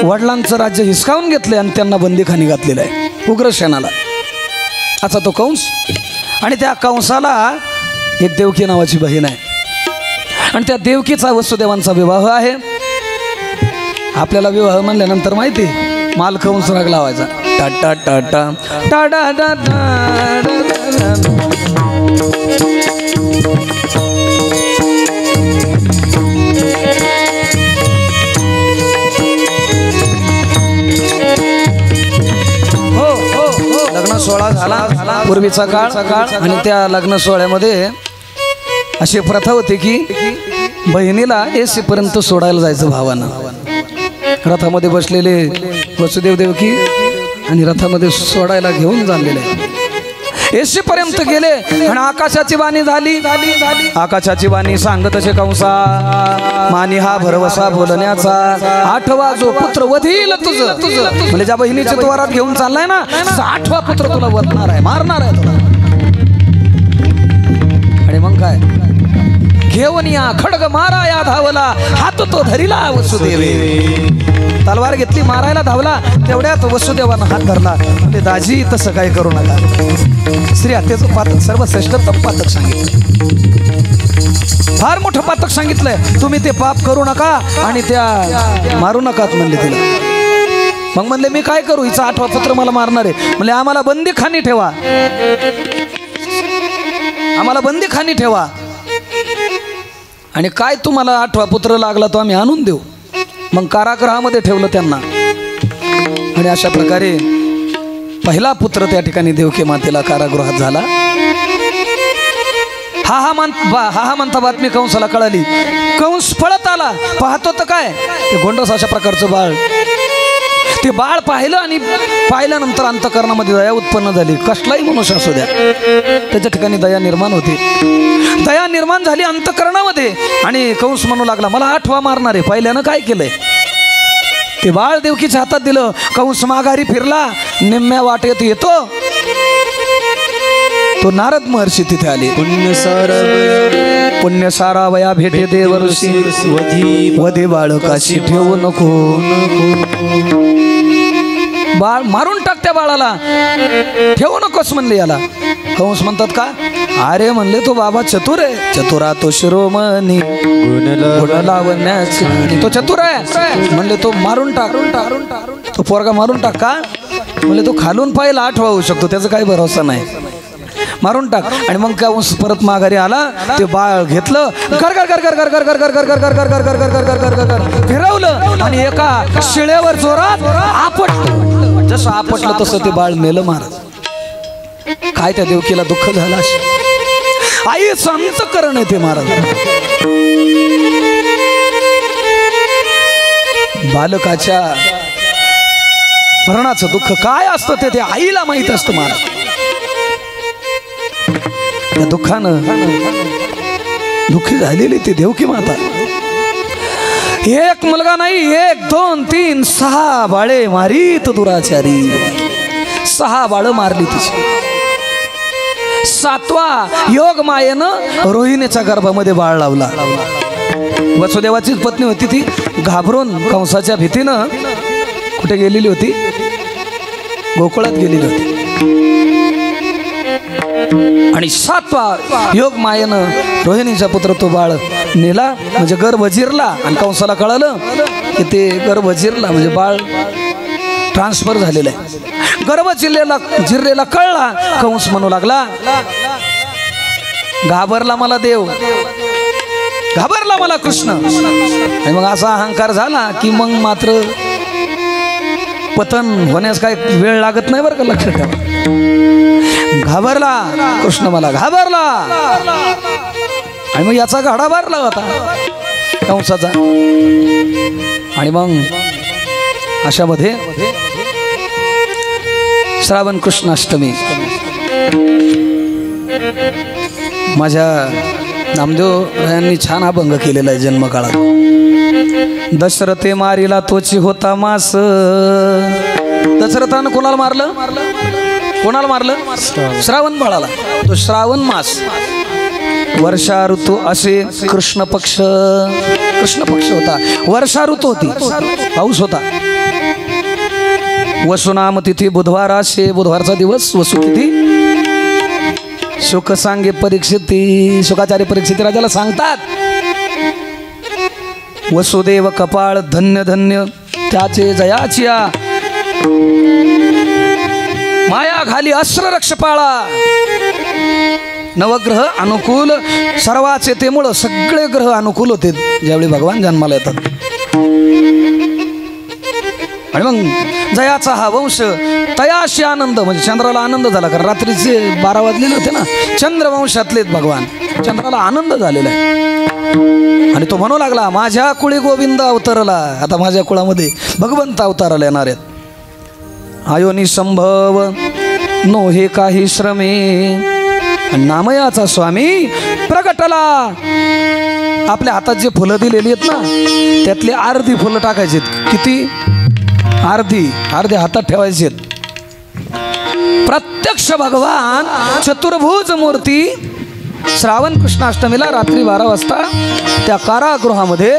[SPEAKER 1] वडिलांचं राज्य हिसकावून घेतले आणि त्यांना बंदीखानी घातलेलं आहे उग्रसेनाला. असा तो कंस. आणि त्या कंसाला एक देवकी नावाची बहीण आहे आणि त्या देवकीचा वसुदेवांचा विवाह आहे. आपल्याला विवाह म्हणल्यानंतर माहिती माल कंस राग लावायचा. टाटा टाटा टाटा टाटा. लग्न सोहळा झाला पूर्वीचा काळ. आणि त्या लग्न सोहळ्यामध्ये अशी प्रथा होती की बहिणीला एसी पर्यंत सोडायला जायचं भावानं. रथामध्ये बसलेले वसुदेव देवकी आणि रथामध्ये सोडायला घेऊन चाललेले. एसी पर्यंत गेले आणि आकाशाची वाणी झाली. आकाशाची वाणी सांगत असे कंसा मानी हा भरवसा बोलण्याचा 8वा जो पुत्र वधील तुझं. म्हणजे ज्या बहिणीच्या द्वारात घेऊन चाललाय ना 8वा पुत्र तुला वधणार आहे, मारणार आहे तुला. आणि मग काय घेऊन या खडग मारा या धावला हात तो धरिला वसुदेवे. तलवार घेतली मारायला धावला. तेवढ्यात वसुदेवानं हात धरला. म्हणजे दाजी तसं काय करू नका. स्त्री हत्येचं पातक सर्वश्रेष्ठतम पातक सांगितलं. फार मोठं पातक सांगितलंय. तुम्ही ते पाप करू नका आणि त्या मारू नकात म्हणले तिला. मग म्हणले मी काय करू, हिचा 8वा पुत्र मला मारणार आहे. म्हणले आम्हाला बंदीखानी ठेवा, आम्हाला बंदीखानी ठेवा आणि काय तुम्हाला 8वा पुत्र लागला तो आम्ही आणून देऊ. मग कारागृहामध्ये ठेवलं त्यांना. आणि अशा प्रकारे पहिला पुत्र त्या ठिकाणी देवकी मातेला कारागृहात झाला. हा म्हणता बातमी कंसाला कळाली. कंस पळत आला. पाहतो तर काय ते गोंडस अशा प्रकारचं बाळ. ते बाळ पाहिलं आणि पाहिल्यानंतर अंतःकरणामध्ये दया उत्पन्न झाली. कसलाही मनुष्य असू द्या त्याच्या ठिकाणी दया निर्माण होते. दया निर्माण झाली अंतःकरणामध्ये. आणि कंस म्हणू लागला मला 8वा मारणार आहे. पहिल्यानं काय केलंय ते बाळ देवकीच्या हातात दिलं. कंस माघारी फिरला. निम्म्या वाटेत येतो तो नारद महर्षी तिथे आले. पुण्य सारा वया भेटे देव ऋषी वधे बाळकाशी ठेवू नको. बाळ मारून टाक त्या बाळाला, ठेवू नकोस म्हणले याला. कंस म्हणतात का अरे म्हणले तो बाबा चतुर आहे. चतुरा तो शिरोमणी गुण लावण्याची. तो चतुर आहे म्हणले तो मारून टाक. तो पोरगा मारून टाक का म्हणले तो खालून पाहिला 8वा होऊ शकतो त्याचा काही भरोसा नाही. मारून टाक. आणि मग कंस परत माघारी आला. ते बाळ घेतलं कर कर कर कर कर कर कर कर कर कर कर कर कर कर कर कर कर कर फिरवलं आणि एका शिळेवर जोरात आपटलं. जसं आपटलं तसं ते बाळ मेलं महाराज. काय त्या देवकीला दुःख झालं. आईचं अंतःकरण आहे ते महाराज. बालकाच्या मरणाचं दुःख काय असतं ते आईला माहित असतं महाराज. त्या दुःखानं दुःखी झालेली ती देवकी माता. एक मुलगा नाही 1 2 3 6 बाळे मारीत दुराचारी. 6 बाळं मारली तिची. 7वा योग मायेनं रोहिणीच्या गर्भामध्ये बाळ लावला. वसुदेवाचीच पत्नी होती ती. घाबरून कंसाच्या भीतीनं कुठे गेलेली होती, गोकुळात गेलेली होती. आणि 7वा योग मायेनं रोहिणीचा पुत्र तो बाळ नेला. म्हणजे गर्भ जिरला. आणि कंसाला कळालं की ते गर्भ जिरला म्हणजे बाळ ट्रान्सफर झालेलं आहे. गर्भ जिरलेला कळला. कंस म्हणू लागला घाबरला मला देव, घाबरला मला कृष्ण. आणि मग असा अहंकार झाला की मग मात्र पतन होण्यास काय वेळ लागत नाही बरं का, लक्षात ठेवा. घाबरला कृष्ण मला, घाबरला. आणि मग याचा गाडा भरला होता कंसाचा. आणि मग अशामध्ये श्रावण कृष्णाष्टमी माझ्या नामदेव रायांनी छान अभंग केलेला आहे जन्मकाळात. दशरथे मारिला तोची होता मास. दशरथानं कोणाला मारलं, कोणाला मारलं? श्रावण बाळाला. तो श्रावण मास वर्षा ऋतू असे कृष्ण पक्ष. कृष्ण पक्ष होता, वर्षा ऋतू होती, पाऊस होता. वसुनाम तिथी बुधवार असे, बुधवारचा दिवस वसु तिथी. शुक सांगे परीक्षिती, शुकाचार्य परीक्षिती राजाला सांगतात, वसुदेव कपाळ धन्य धन्य त्याचे जयाचिया, माया घाली अस्त्र रक्षपाळा. नवग्रह अनुकूल सर्वाचे ते मुळे सगळे ग्रह अनुकूल होते ज्यावेळी भगवान जन्माला येतात. आणि मग जयाचा हा वंश तयाशी आनंद, म्हणजे चंद्राला आनंद झाला, कारण रात्रीचे 12 वाजलेले होते ना, चंद्रवंशातलेच भगवान, चंद्राला आनंद झालेला आहे. आणि तो म्हणू लागला, माझ्या कुळी गोविंद अवतरला. आता माझ्या कुळामध्ये भगवंत अवताराला येणार आहेत. आयोनी संभव नो हे काही श्रमे, नामयाचा स्वामी प्रगटला. आपल्या हातात जे फुलं दिलेली आहेत ना, त्यातली अर्धी फुलं टाकायची. किती? अर्धी हातात ठेवायची. प्रत्यक्ष भगवान चतुर्भुज मूर्ती श्रावण कृष्णाष्टमीला रात्री 12 वाजता त्या कारागृहामध्ये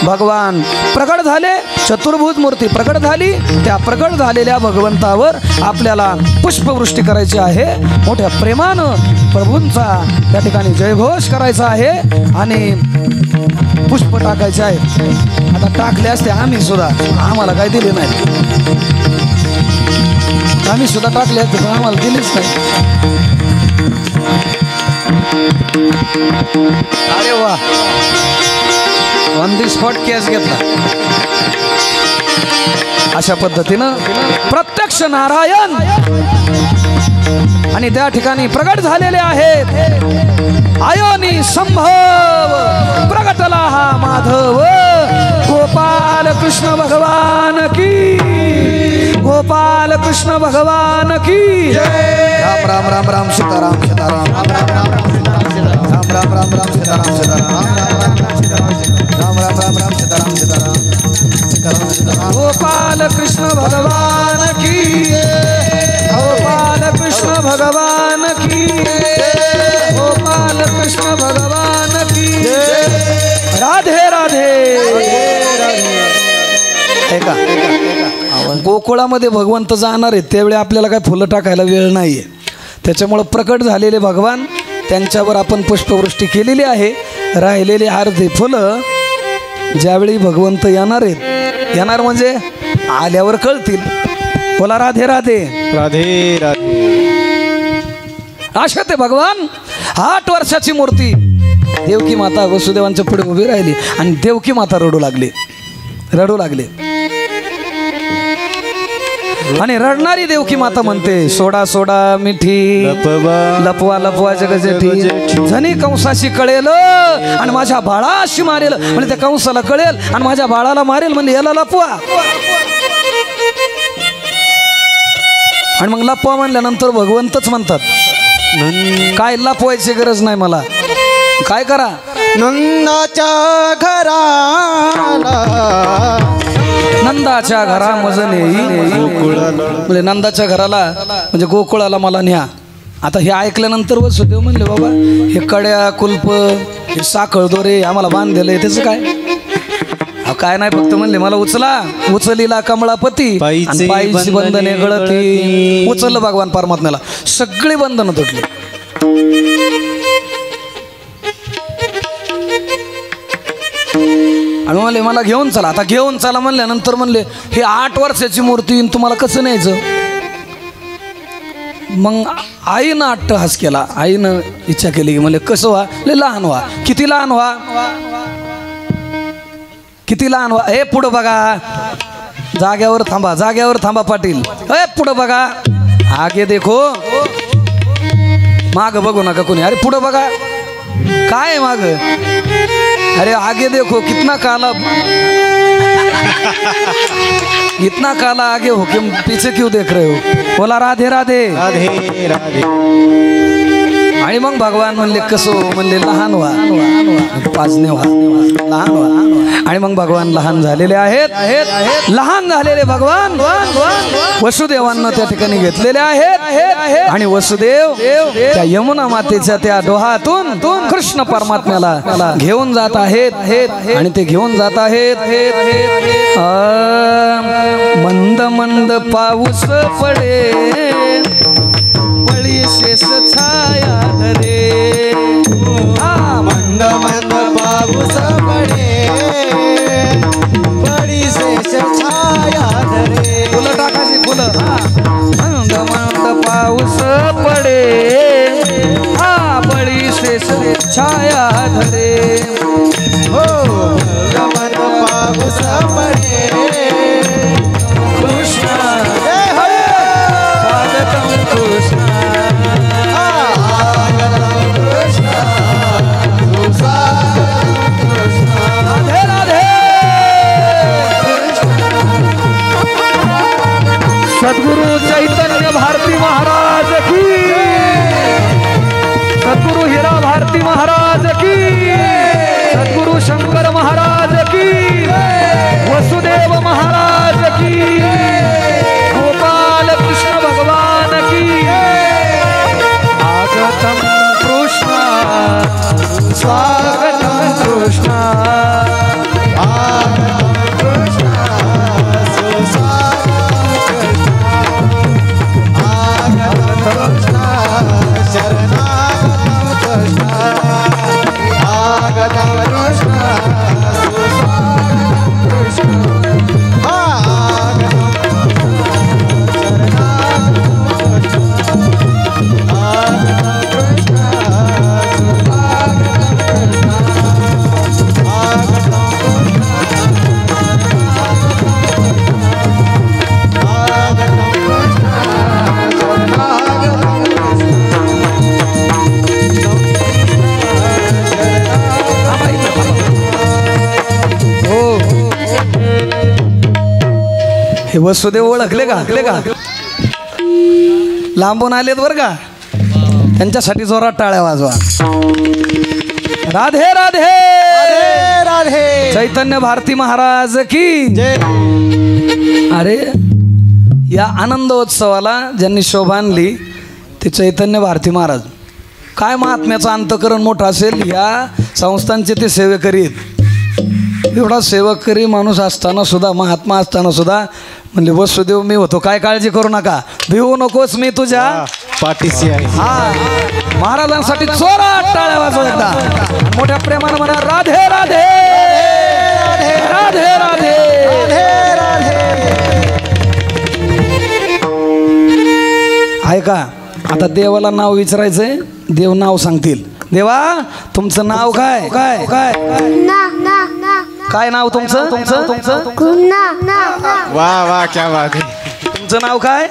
[SPEAKER 1] भगवान प्रकट झाले. चतुर्भुज मूर्ती प्रकट झाली. त्या प्रकट झालेल्या भगवंतावर आपल्याला पुष्पवृष्टी करायची आहे. मोठ्या प्रेमानं प्रभूंचा त्या ठिकाणी जयघोष करायचा आहे आणि पुष्प टाकायचे आहे. आता टाकले असते आम्ही सुद्धा, आम्हाला काही दिले नाही. आम्ही सुद्धा टाकले असते पण आम्हाला दिलेच नाही. अरे वा, ऑन दी स्पॉट कॅश घेतला. अशा पद्धतीनं प्रत्यक्ष नारायण आणि त्या ठिकाणी प्रगट झालेले आहेत. आयोनी संभव प्रगटला हा माधव. गोपाल कृष्ण भगवान की, गोपाल कृष्ण भगवान की. राम राम राम राम सीताराम सीताराम, राम राम राम राम सीताराम सीताराम, राम राम राम राम सीताराम सीताराम. गोपाल कृष्ण भगवान की, गोपाल कृष्ण भगवान की, गोपाल कृष्ण भगवान की. राधे राधे. ऐका, गोकुळामध्ये भगवंत जाणार आहेत त्यावेळी आपल्याला काय फुलं टाकायला वेळ नाहीये. त्याच्यामुळं प्रकट झालेले भगवान त्यांच्यावर आपण पुष्पवृष्टी केलेली आहे. राहिलेली अर्धी फुलं ज्यावेळी भगवंत येणार आहेत, येणार म्हणजे आल्यावर कळतील. बोला राधे राधे
[SPEAKER 2] राधे राधे.
[SPEAKER 1] अशा ते भगवान 8 वर्षाची मूर्ती देवकी माता वसुदेवांच्या पुढे उभी राहिली आणि देवकी माता रडू लागली. आणि रडणारी देवकी माता म्हणते, सोडा सोडा मिठी, लपवा लपवा जगजेठी. झनी कंसाशी कळेल आणि माझ्या बाळाशी मारेल, म्हणजे त्या कंसाला कळेल आणि माझ्या बाळाला मारेल, म्हणजे याला लपवा. आणि मग लपवा म्हणल्यानंतर भगवंतच म्हणतात, काय लपवायची गरज नाही मला, काय करा,
[SPEAKER 2] नंदाच्या घराला,
[SPEAKER 1] नंदाच्या घरा मजने, म्हणजे नंदाच्या घराला म्हणजे गोकुळाला मला न्या. आता हे ऐकल्यानंतर वसुदेव म्हणले, बाबा हे कड्या कुल्प हे साखळ दोरे आम्हाला बांधलेलं, त्याचं काय? काय नाही, फक्त म्हणले मला उचला. उचलीला कमळापती, पायीची बंधने गळती. उचललं भगवान परमात्म्याला, सगळी बंधनं तुटली. आणि म्हणले मला घेऊन चला. आता घेऊन चला म्हणल्यानंतर म्हणले, हे 8 वर्षाची मूर्ती तुम्हाला कसं न्यायचं? मग आईनं अट्टहास केला. आईनं इच्छा केली की म्हणले कसं व्हा, लहान व्हा. किती लहान व्हा, किती लहान व्हा. हे पुढं बघा, जाग्यावर थांबा, जाग्यावर थांबा पाटील. हे पुढं बघा, आगे देखो, माग बघू नका कोणी. अरे पुढं बघा, काय माग? अरे आगे देखो, कितना काला, इतना काला आगे हो कि पीछे क्यों देख रहे हो? बोला राधे राधे
[SPEAKER 2] राधे राधे.
[SPEAKER 1] आणि मग भगवान म्हणले कसं म्हणले लहान व्हा पाजणे व्हा लहान व्हा आणि मग भगवान लहान झालेले आहेत लहान झालेले भगवान वसुदेवांना त्या ठिकाणी घेतलेले आहेत आणि वसुदेव त्या यमुना मातेच्या त्या डोहातून कृष्ण परमात्म्याला घेऊन जात आहेत आणि ते घेऊन जात आहेत मंद मंद पाऊस पडे पळी शेष छाया धरे
[SPEAKER 2] मंद मंद पाऊस पडे पळी शेष छाया धरे
[SPEAKER 1] फुलं टाकायची फुलं मंद मंद पाऊस पडे पळी शेष छाया धरे
[SPEAKER 2] हो मंद मंद पाऊस पडे
[SPEAKER 1] कृष्ण स्वागतम कृष्ण राधे राधे सद्गुरु चैतन्य भारती महाराज की सद्गुरु हीरा भारती महाराज की सद्गुरु शंकर महाराज की वसुदेव महाराज की गोपाल कृष्ण भगवान की आगतम कृष्ण स्वागतम कृष्ण हे वसुदेव ओळखले का लांबून आलेत बर का त्यांच्यासाठी जोरात टाळ्या वाजवा राधे राधे
[SPEAKER 2] राधे
[SPEAKER 1] चैतन्य भारती महाराज की अरे या आनंदोत्सवाला ज्यांनी शोभा आणली ते चैतन्य भारती महाराज काय महात्म्याचं अंतकरण मोठं असेल या संस्थांचे ते सेवेकरीत एवढा सेवकरी माणूस असताना सुद्धा महात्मा असताना सुद्धा म्हणले वसुदेव मी होतो काय काळजी करू नका भिवू नकोस मी तुझ्या
[SPEAKER 2] पाठीशी आहे
[SPEAKER 1] हा महाराजांसाठी जोरात टाळ्या वाजव एकदा मोठ्या प्रेमानं म्हणा राधे राधे राधे राधे ऐका आता देवाला नाव विचारायचंय देव नाव सांगतील देवा तुमचं नाव काय काय काय काय नाव तुमचं तुमचं तुमचं
[SPEAKER 2] वाह वाह क्या बात है
[SPEAKER 1] तुमचं नाव काय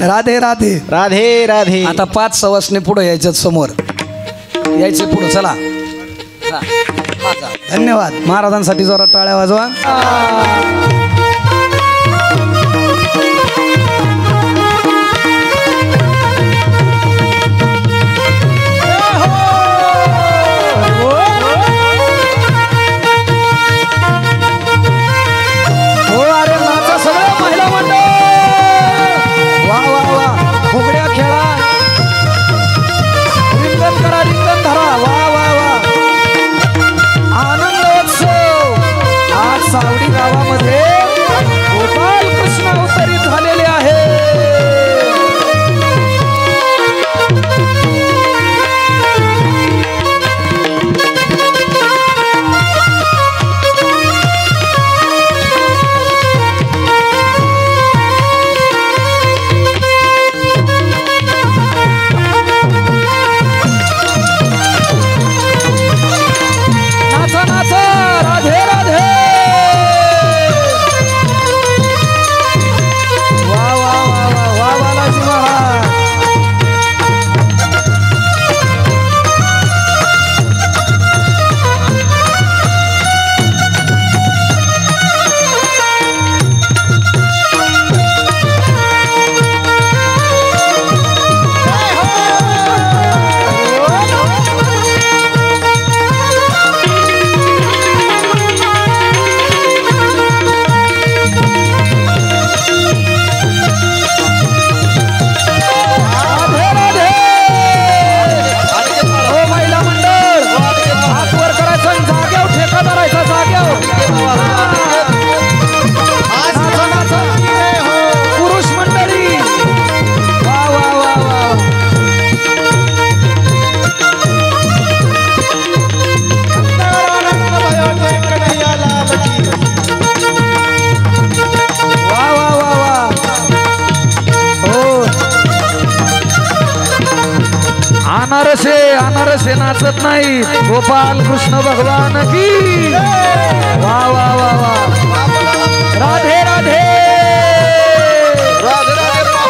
[SPEAKER 1] राधे राधे
[SPEAKER 2] राधे राधे
[SPEAKER 1] आता 5 सवासने पुढे यायच्यात समोर यायचे पुढे चला धन्यवाद महाराजांसाठी जरा टाळ्या वाजवा सावडी गावामध्ये गोपाल कृष्ण अवतरित झालेले आहे नाचा नाचा राधे राधे अनारसे अनारसे नाचत नाही गोपाल कृष्ण भगवान की वा वा वा वा राधे राधे
[SPEAKER 2] राधे राधे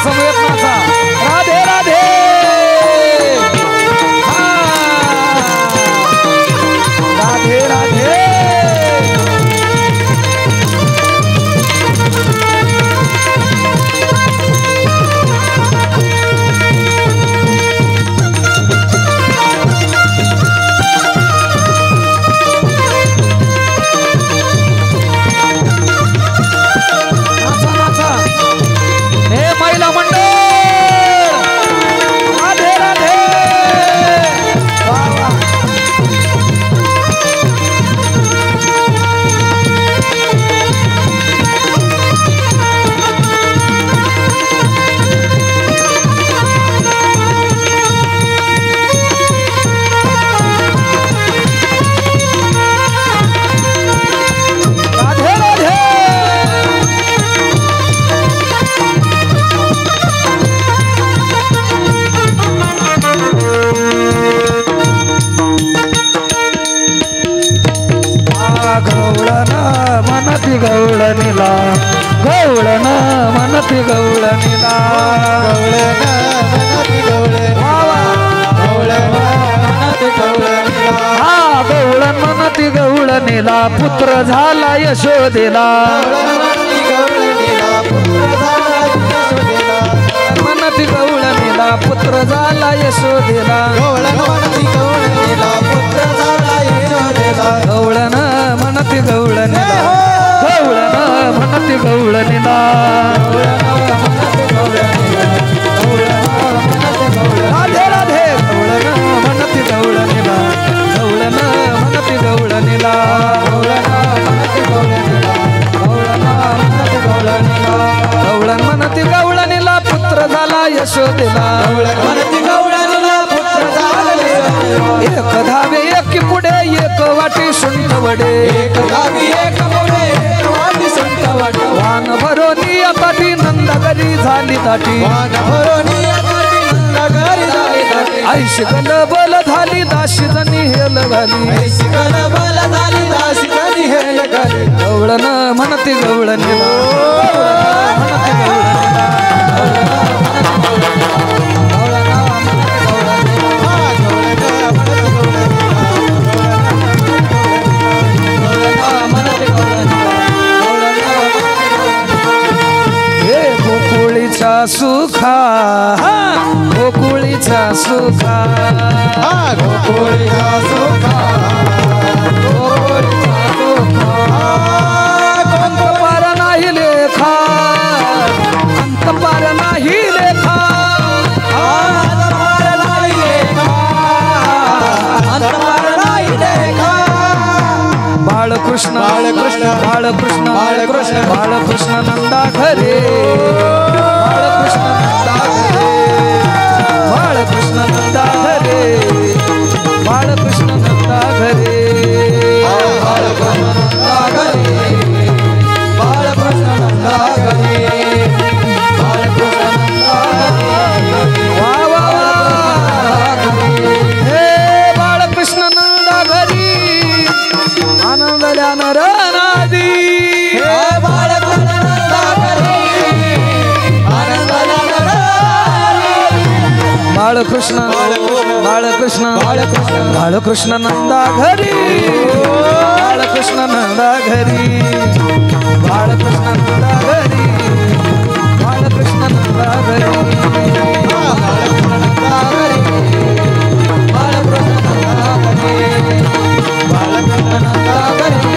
[SPEAKER 1] समवेत नाचा राधे राधे राधे राधे गवळणीला गवळण मनती गवळणीला हा गवळण मनती गवळणीला पुत्र झाला यशोदेला मनती गवळणीला पुत्र झाला यशोदेला गवळण मनती गवळणीला गवळण म्हणती गवळणीला राधे राधे गवळण म्हणती गवळणीला गवळण म्हणती गवळणीला गवळण म्हणती गवळणीला पुत्र झाला यशोदेला एक धावे एक पुढे एक वाटी सुंठ वडे एक धावी एक पुढे एक वाटी सुंठ वडे वान भरोनी ताटी नंद घरी झाली ताटी वान भरोनी ताटी नंद घरी झाली ताटी ऐशी गण बल झाली दाशी जणी हेल घाली ऐशी गण बल झाली दाशी जणी हेल घाली गवळण म्हणती गवळणीला म्हणती गवळणीला सुखा गोकुळीचा सुखा गोकुळीचा सुखा गोकुळीचा सुखा अंत पार नाही लेखा अंत पार नाही लेखा अंत पार नाही लेखा अंत पार नाही लेखा बाळकृष्ण बाळकृष्ण बाळकृष्ण बाळकृष्ण बाळकृष्ण नंदा घरे बाळकृष्ण नंदा घरे बाळकृष्ण नंदा घरे बाळकृष्ण नंदा घरे बाळकृष्ण नंदा घरे बाळकृष्ण नंदा घरे वा वा हे बाळकृष्ण नंदा घरी आनंदल्या नरनादी हे बाळकृष्ण नंदा घरी बाळकृष्ण बाळकृष्ण बाळकृष्ण बाळकृष्ण नंदा घरी बाळकृष्ण नंदा घरी बाळकृष्ण नंदा घरी बाळकृष्ण नंदा घरी बाळकृष्ण नंदा घरी बाळकृष्ण नंदा घरी बाळकृष्ण नंदा घरी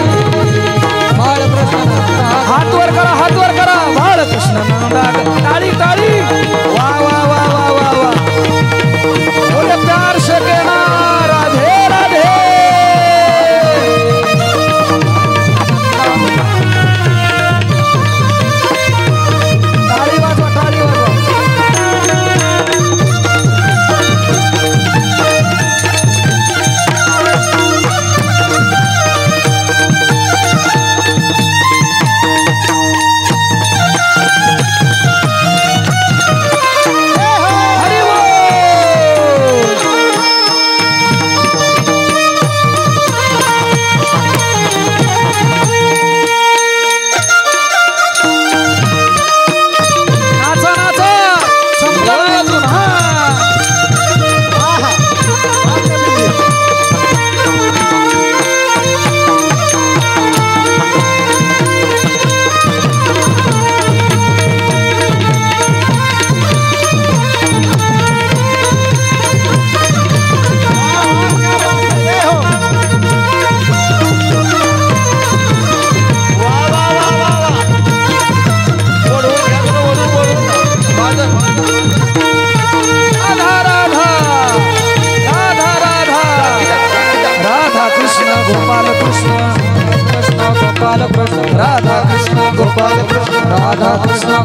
[SPEAKER 1] बाळकृष्ण नंदा हात वर करा हात वर करा बाळकृष्ण नंदा टाळी टाळी वा वा वा वा वा वा प्यार से कहना राधे राधे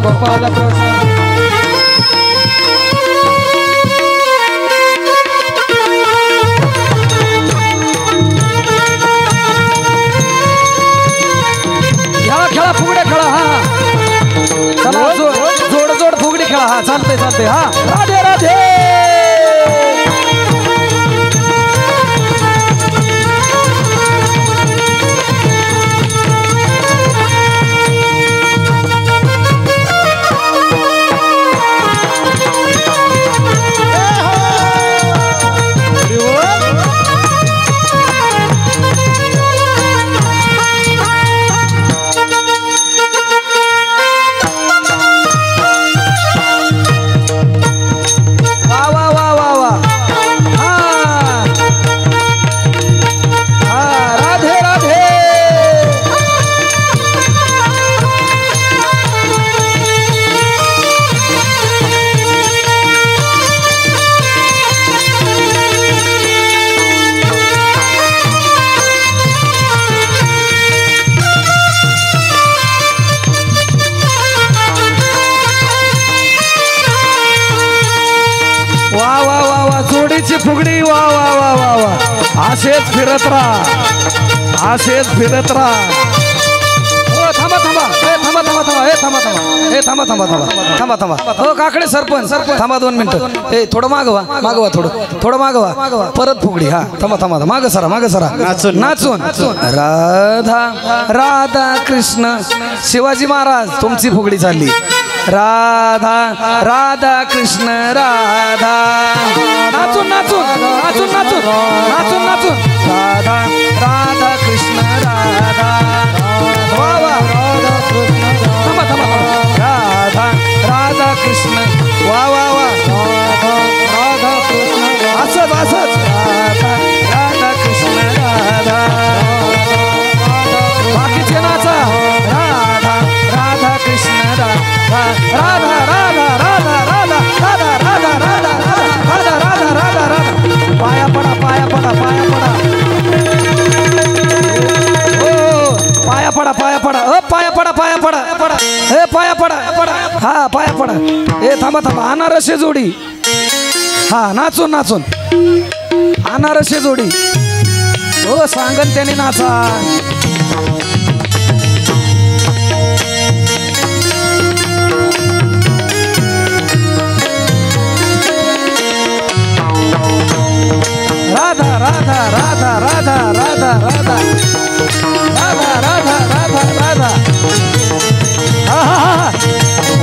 [SPEAKER 2] गोपाल कृष्ण
[SPEAKER 1] खेळा फुगडे खेळा हा चला जोड जोड फुगडी खेळा हा चालते चालते हा राधे राधे जोडीची फुगडी वा वा वा वा वा असेच फिरत राहा असेच फिरत राहा थांबा थांबा थांबा थांबा थांबा हे थांबा थांबा हे थांबा थांबा थांबा थांबा थांबा हो काकडे सरपंच सरपंच थांबा 2 मिनिटं हे थोडं मागवा मागवा थोडं मागवा परत फुगडी हा थांबा थांबा माग सरा नाचून नाचून राधा राधा कृष्ण शिवाजी महाराज तुमची फुगडी चालली राधा राधा कृष्ण राधा नाचून नाचून नाचून नाचून नाचून नाचून राधा राधा कृष्ण राधा वा वा थांबा थांबा राधा राधा कृष्ण वा वा वा राधा कृष्ण असंच असंच राधा राधा कृष्ण राधा बाकीचे नाचा राधा राधा कृष्ण राधा राधा राधा राधा राधा राधा राधा राधा राधा राधा राधा पाया पडा पाया पडा पाया पडा पाया पडा पाया पडा पाया पडा पाया पडा हे पाया पडा हा पाया पडा हे थांबा थांबा अनारसे जोडी हा नाचून नाचून अनारसे जोडी हो सांगन त्याने नाचा राधा राधा राधा राधा राधा राधा राधा राधा राधा राधा हा हा हा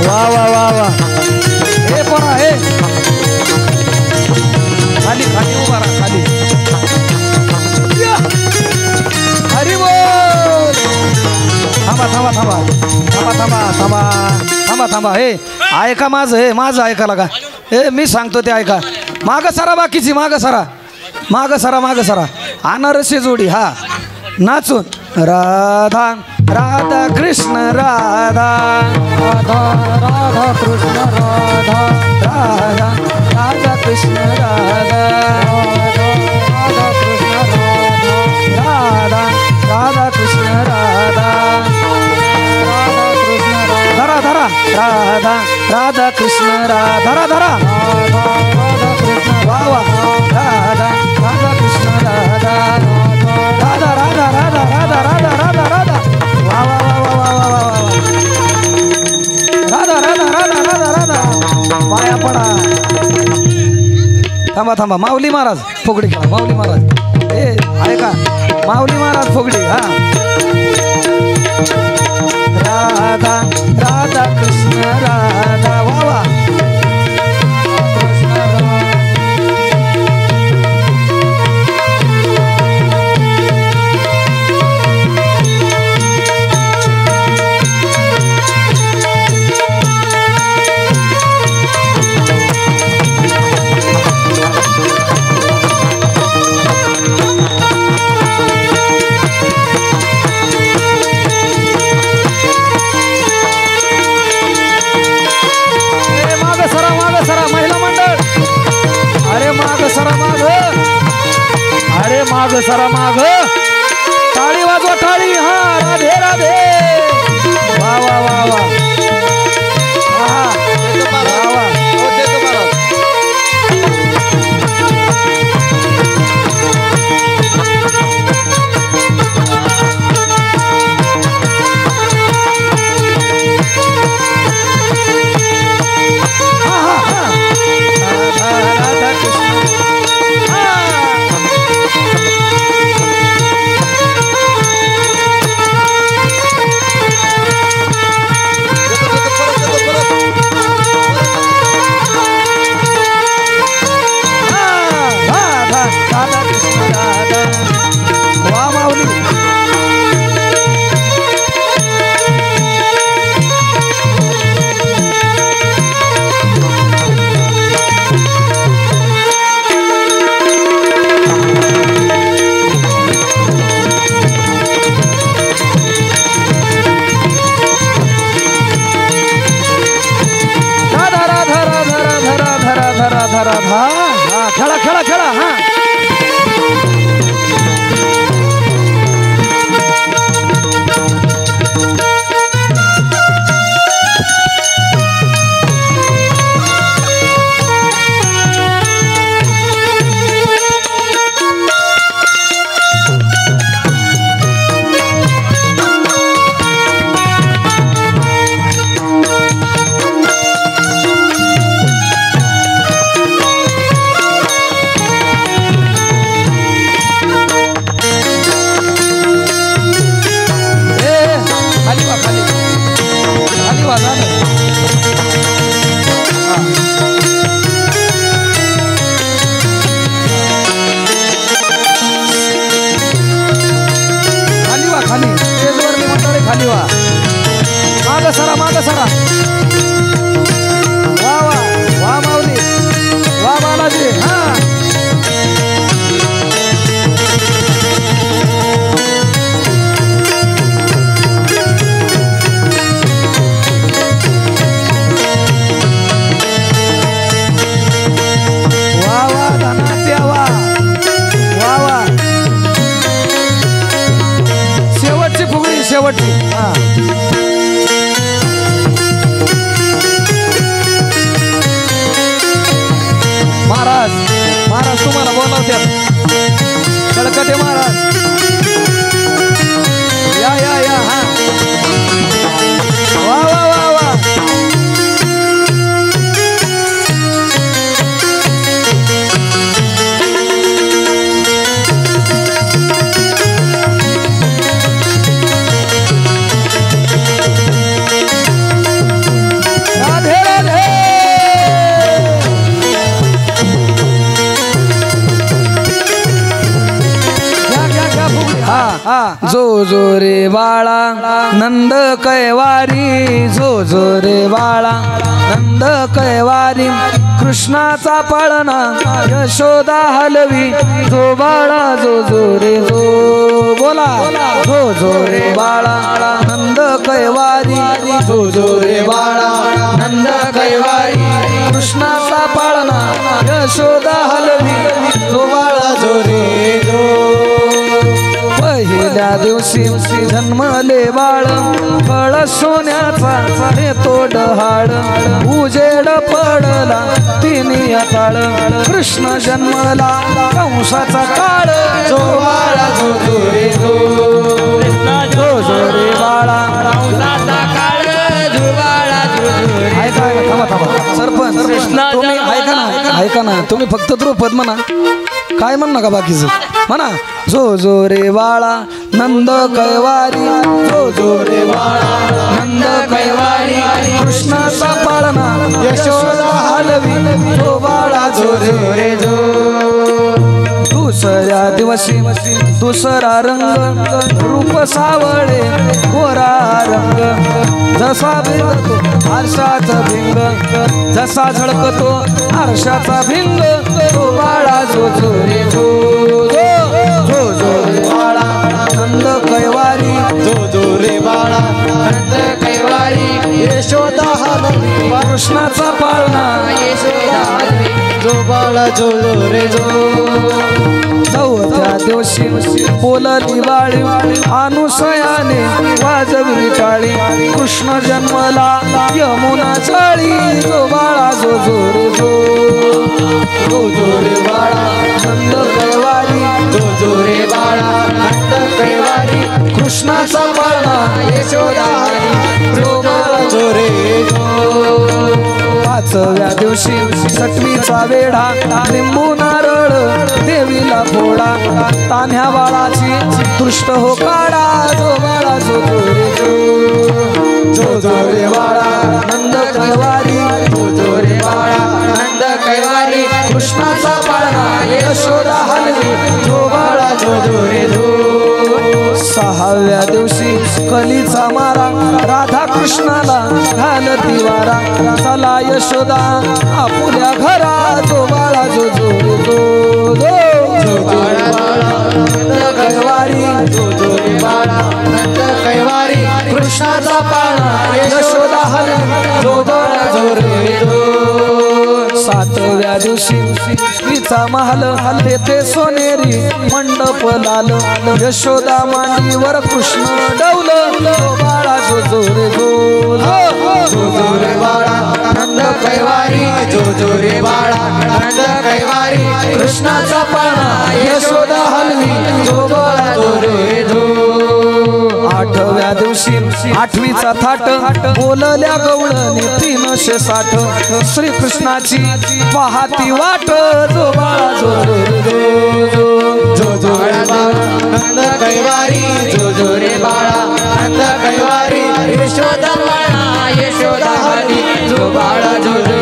[SPEAKER 1] वा वा वा वा हे पोरा हे खाली खाली उभा राहा खाली हरी बोल थांबा थांबा थांबा थांबा थांबा थांबा थांबा थांबा हे ऐका माझं ऐका लागा हे मी सांगतो ते ऐका माग सरा बाकीची माग सरा अनारसे जोडी हा नाचून राधा राधा कृष्ण राधा राधा राधा कृष्ण राधा राधा राधा कृष्ण राधा राधा कृष्ण राधा राधा कृष्ण राधा धरा धरा राधा राधा कृष्ण राधा धरा राधा कृष्ण वा वा राधा राधा कृष्ण राधा राधा राधा राधा राधा राधा राधा राधा वा वा वा वा वा वा राधा राधा राधा राधा राधा पाया पडा थांबा थांबा माऊली महाराज फुगडी खेळा माऊली महाराज ए ऐका माऊली महाराज फुगडी हा राधा राधा कृष्ण राधा वा वा माग सरा माग टाळी वाजवा टाळी हा राधे राधे वा वा वा वा जो जो रे बाळा नंद कैवारी जो जो रे बाळा नंद कैवारी कृष्णाचा पाळणा यशोदा हलवी जो बाळा जो जो रे जो बोला जो जो रे बाळा नंद कैवारी जो जो रे बाळा नंद कैवारी कृष्णाचा पाळणा यशोदा हलवी जो बाळा जो रे जो पहिल्या दिवशी जन्मले बाळ फळ सोन्याचा तो डहाळ उजेड पडला तिनी ताळ कृष्ण जन्मला कंसाचा काळ जो बाळा जो जो रे जो जो जो रे बाळा कंसाचा काळ जो बाळा जो जो रे ऐका थांबा थांबा सरपंच तुम्ही ऐका ना तुम्ही फक्त द्रुपद म्हणा काय म्हण नका बाकीचं म्हणा जो जो रे बाळा नंद कैवारी जो जो रे बाळा नंद कैवारी कृष्णाचा पाळणा यशोदा हलवी जो बाळा जो रे जो दुसऱ्या दिवशी दुसरा रंग रूप सावळे गोरा रंग जसा भिंगतो आरशाचा भिंग जसा झळकतो आरशाचा भिंग तो बाळा जो जो रे जो जो जो रे बाळा नंद कैवारी जो जो रे बाळा नंद कैवारी यशोदा हलवी कृष्णाचा पाळणा यशोदा हलवी जो बाळा जो जो रे जो चौथ्या दिवशी बोलली बाळी अनुसयाने वाजवली टाळी कृष्ण जन्मला यमुना चाळी जो बाळा जो जो रे जो जो जो रे बाळा नंद कैवारी जो जो रे बाळा नंद कैवारी कृष्णाचा पाळणा यशोदा जो बाळा जो रे जो पाचव्या दिवशी सटवीचा वेढा लिंबू नारळ देवीला फोडा तान्ह्या बाळाची दृष्ट हो काढा जो बाळा जो जो रे जो जो जो रे बाळा नंद कैवारी जो जो रे बाळा नंद कैवारी कृष्णाचा पाळणा यशोदा हलवी जो बाळा जो जो रे जो सहाव्या दिवशी कलीचा मारा राधा कृष्णाला घालती वारा चला यशोदा आपुल्या घरा जो बाळा जो जो रे जो जो बाळा नंद कैवारी जो जो रे बाळा नंद कैवारी कृष्णाचा पाळणा यशोदा हलवी जो बाळा जो रे जो सातव्या दिवशी तिचा महल तेथे सोनेरी मंडप लाल यशोदा मांडीवर कृष्ण डौल जो बाळा जो जो रे जो जो जो रे बाळा नंद कैवारी जो जो रे बाळा नंद कैवारी कृष्णाचा पाळणा यशोदा हलवी जो बाळा जो रे जो आठव्या दिवशी आठवीचा थाट बोलल्या गवळणी 360 श्रीकृष्णाची पाहती वाट जो बाळा जो जो जो जो रे बाळा नंद कैवारी जो जो रे बाळा नंद कैवारी यशोदा पाळणा यशोदा हलवी जो बाळा जो रे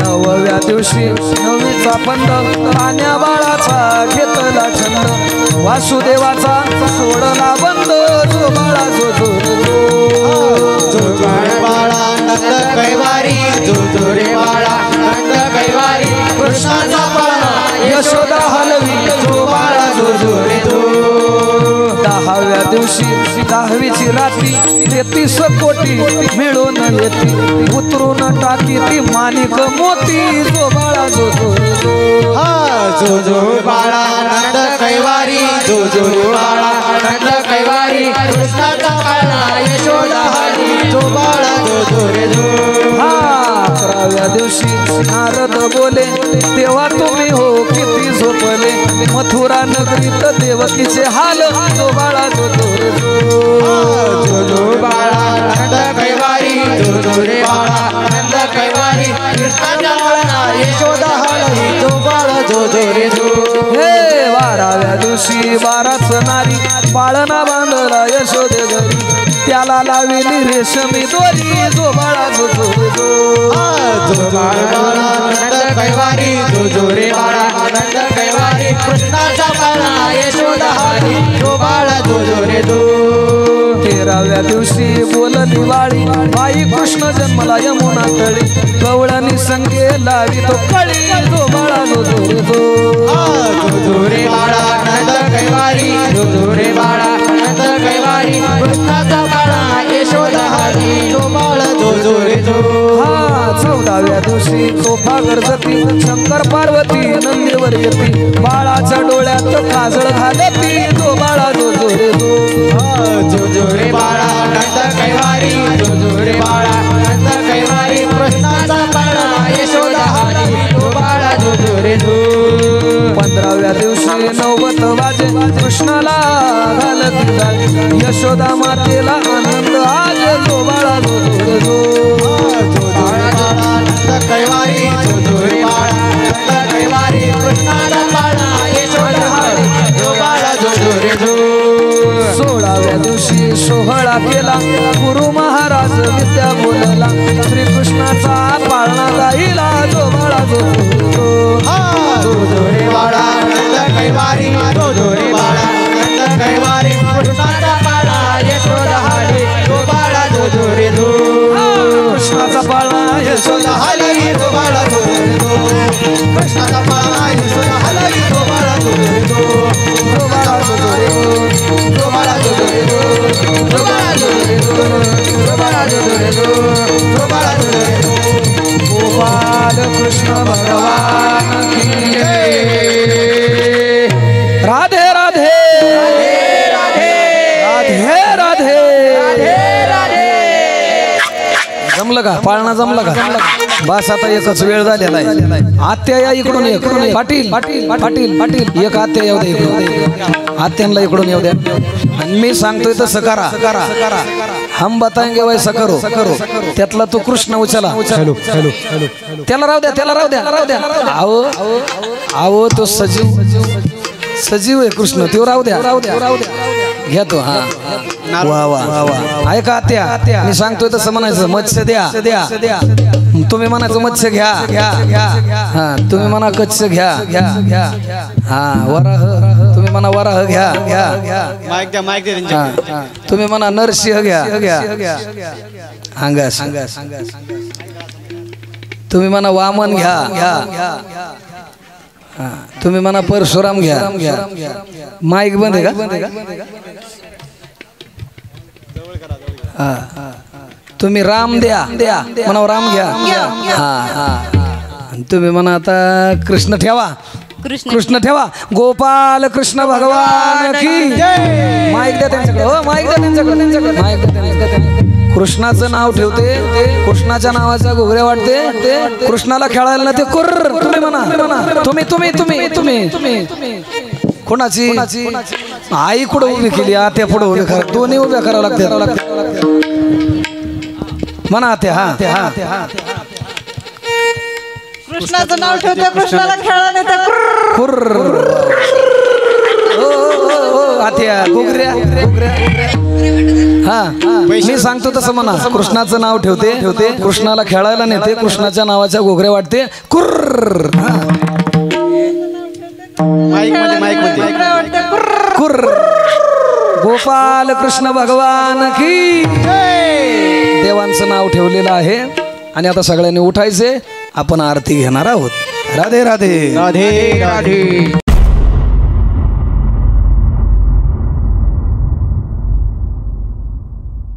[SPEAKER 1] नवव्या दिवशी नवीचा पंड पाण्या बाळाचा घेतला छंद वासुदेवाचा सोडला बंद जो बाळा जो जो जो जो बाळा नंद कैवारी जो जो रे बाळा नंद कैवारी कृष्णाचा पाळणा यशोदा हलवी जो बाळा जो जो रे जो दहाव्या दिवशी दहावीची रात्री 33 कोटी मिळून येती उतरून टाकी ती माणिक मोती जो बाळा जो जो
[SPEAKER 2] जो जो बाळा नंद कैवारी जो जो बाळा नंद कैवारी कृष्णाचा पाळणा यशोदा हलवी जो बाळा जो जो रे जो
[SPEAKER 1] 11व्या दिवशी नारद बोले तेव्हा तुम्ही हो किती झोपले मथुरा नगरीत देवकीचे हाल जो बाळा जो जो रे
[SPEAKER 2] जो जो बाळा नंद कैवारी जो जो रे बाळा नंद कैवारी कृष्णाचा पाळणा यशोदा हलवी जो बाळा जो जो रे जो
[SPEAKER 1] हे 12व्या दिवशी 12च नारी पाळणा बांधला यशोदे घरी त्याला लावली रेशमी दोरी जो बाळा जो जो
[SPEAKER 2] जो बाळा नंद कैवारी जो जो रे बाळा नंद कैवारी कृष्णाचा बाळा यशोदा हरी तो बाळा जो जो रे जो
[SPEAKER 1] 13व्या दिवशी बोलली वाळी बाई कृष्ण जन्मला यमुना तळी कवळणी संगे लावी तो कळी जो बाळा जो जो रे
[SPEAKER 2] जो जो रे बाळा नंद कैवारी जो जो रे बाळा नंद कैवारी कृष्णाचा बाळा यशोदा हरी तो बाळा जो जो रे जो
[SPEAKER 1] 14व्या दिवशी तोफा गरजती शंकर पार्वती नंदीवर येती बाळाच्या डोळ्यात काजळ घालती तो बाळा जो जो रे
[SPEAKER 2] जो जो रे बाळा नंद कैवारी जो जो रे बाळा नंद कैवारी कृष्णाचा बाळा यशोदा हरी तो बाळा जो जो रे जो
[SPEAKER 1] 15व्या दिवशी नवबत वाजे कृष्णाला घालती जाळी यशोदा मातेला आनंद आज जो बाळा जो जो रे जो
[SPEAKER 2] कैवारी जो जो रे बाळा नंद कैवारी कृष्णाचा बाळा यशोदा हरी तो बाळा जो जो रे जो
[SPEAKER 1] 16व्या दिवशी सोहळा केला गुरु महाराज विद्या बोलला श्रीकृष्णाचा पाळणा गाईला जो बाळा जो
[SPEAKER 2] जो जो रे बाळा नंद कैवारी जो जो रे बाळा नंद कैवारी कृष्णाचा बाळा यशोदा हरी तो बाळा जो जो रे जो
[SPEAKER 1] कृष्णाचा पाळणा
[SPEAKER 2] यशोदा हरी तो बाळा जो जो रे जो कृष्णाचा बाळा यशोदा हरी तो बाळा जो जो रे जो बाळा जो जो रे जो बाळा जो जो रे जो बाळा जो जो रे जो बाळा जो जो रे जो बाळा जो जो रे
[SPEAKER 1] गोपाल कृष्ण भगवान की जय राधे राधे राधे राधे जमलं का पाळणा जमलं का बस आता एकच वेळ झालेला आहे आत्या या इकडून ये पाटील पाटील पाटील पाटील एक आत्या येऊ द्या इकडून आत्यांना इकडून येऊ द्या आणि मी सांगतोय तसं करा हम बताएंगे वैसा करो त्यातला तो कृष्ण उचला त्याला राहू द्या त्याला राहू द्या आओ आओ तो सजीव आहे कृष्ण तो राहू द्या घ्या तो हा वा वा वा ऐका आत्या मी सांगतोय तसं म्हणायचं मत्स्य द्या तुम्ही म्हणायचं मत्स्य घ्या हा तुम्ही म्हणा कच्छ घ्या हा वराह तुम्ही म्हणा वराह घ्या
[SPEAKER 2] माईक दे
[SPEAKER 1] तुम्ही म्हणा नरसिंह घ्या अंगास तुम्ही म्हणा वामन घ्या तुम्ही म्हणा परशुराम घ्या माईक बंद आहे का तुम्ही राम द्या म्हणा राम घ्या हा तुम्ही म्हणा आता कृष्ण ठेवा कृष्ण ठेवा गोपाल कृष्ण भगवान की माईक द्या त्यांच्याकडे हो माईक द्या त्यांच्याकडे माईक द्या कृष्णाचं नाव ठेवते कृष्णाच्या नावाच्या घोगऱ्या वाटते ते कृष्णाला खेळायला ना ते कुर्र तुम्ही म्हणा तुम्ही कोणाची आई कुठं उभी केली आत्या पुढे उभी करा दोन्ही उभ्या करावं लागते म्हणा आत्या हा
[SPEAKER 3] कृष्णाचं नाव ठेवते कृष्णाला खेळा नाही तर
[SPEAKER 1] कुर्र आत्या घोगऱ्या हा मी सांगतो तसं म्हणा कृष्णाचं नाव ठेवते कृष्णाला खेळायला नेते कृष्णाच्या नावाच्या घोगऱ्या वाटते कुर्र कुर्र गोपाल कृष्ण भगवान की देवांचं नाव ठेवलेलं आहे आणि आता सगळ्यांनी उठायचे आपण आरती घेणार आहोत राधे राधे
[SPEAKER 2] राधे राधे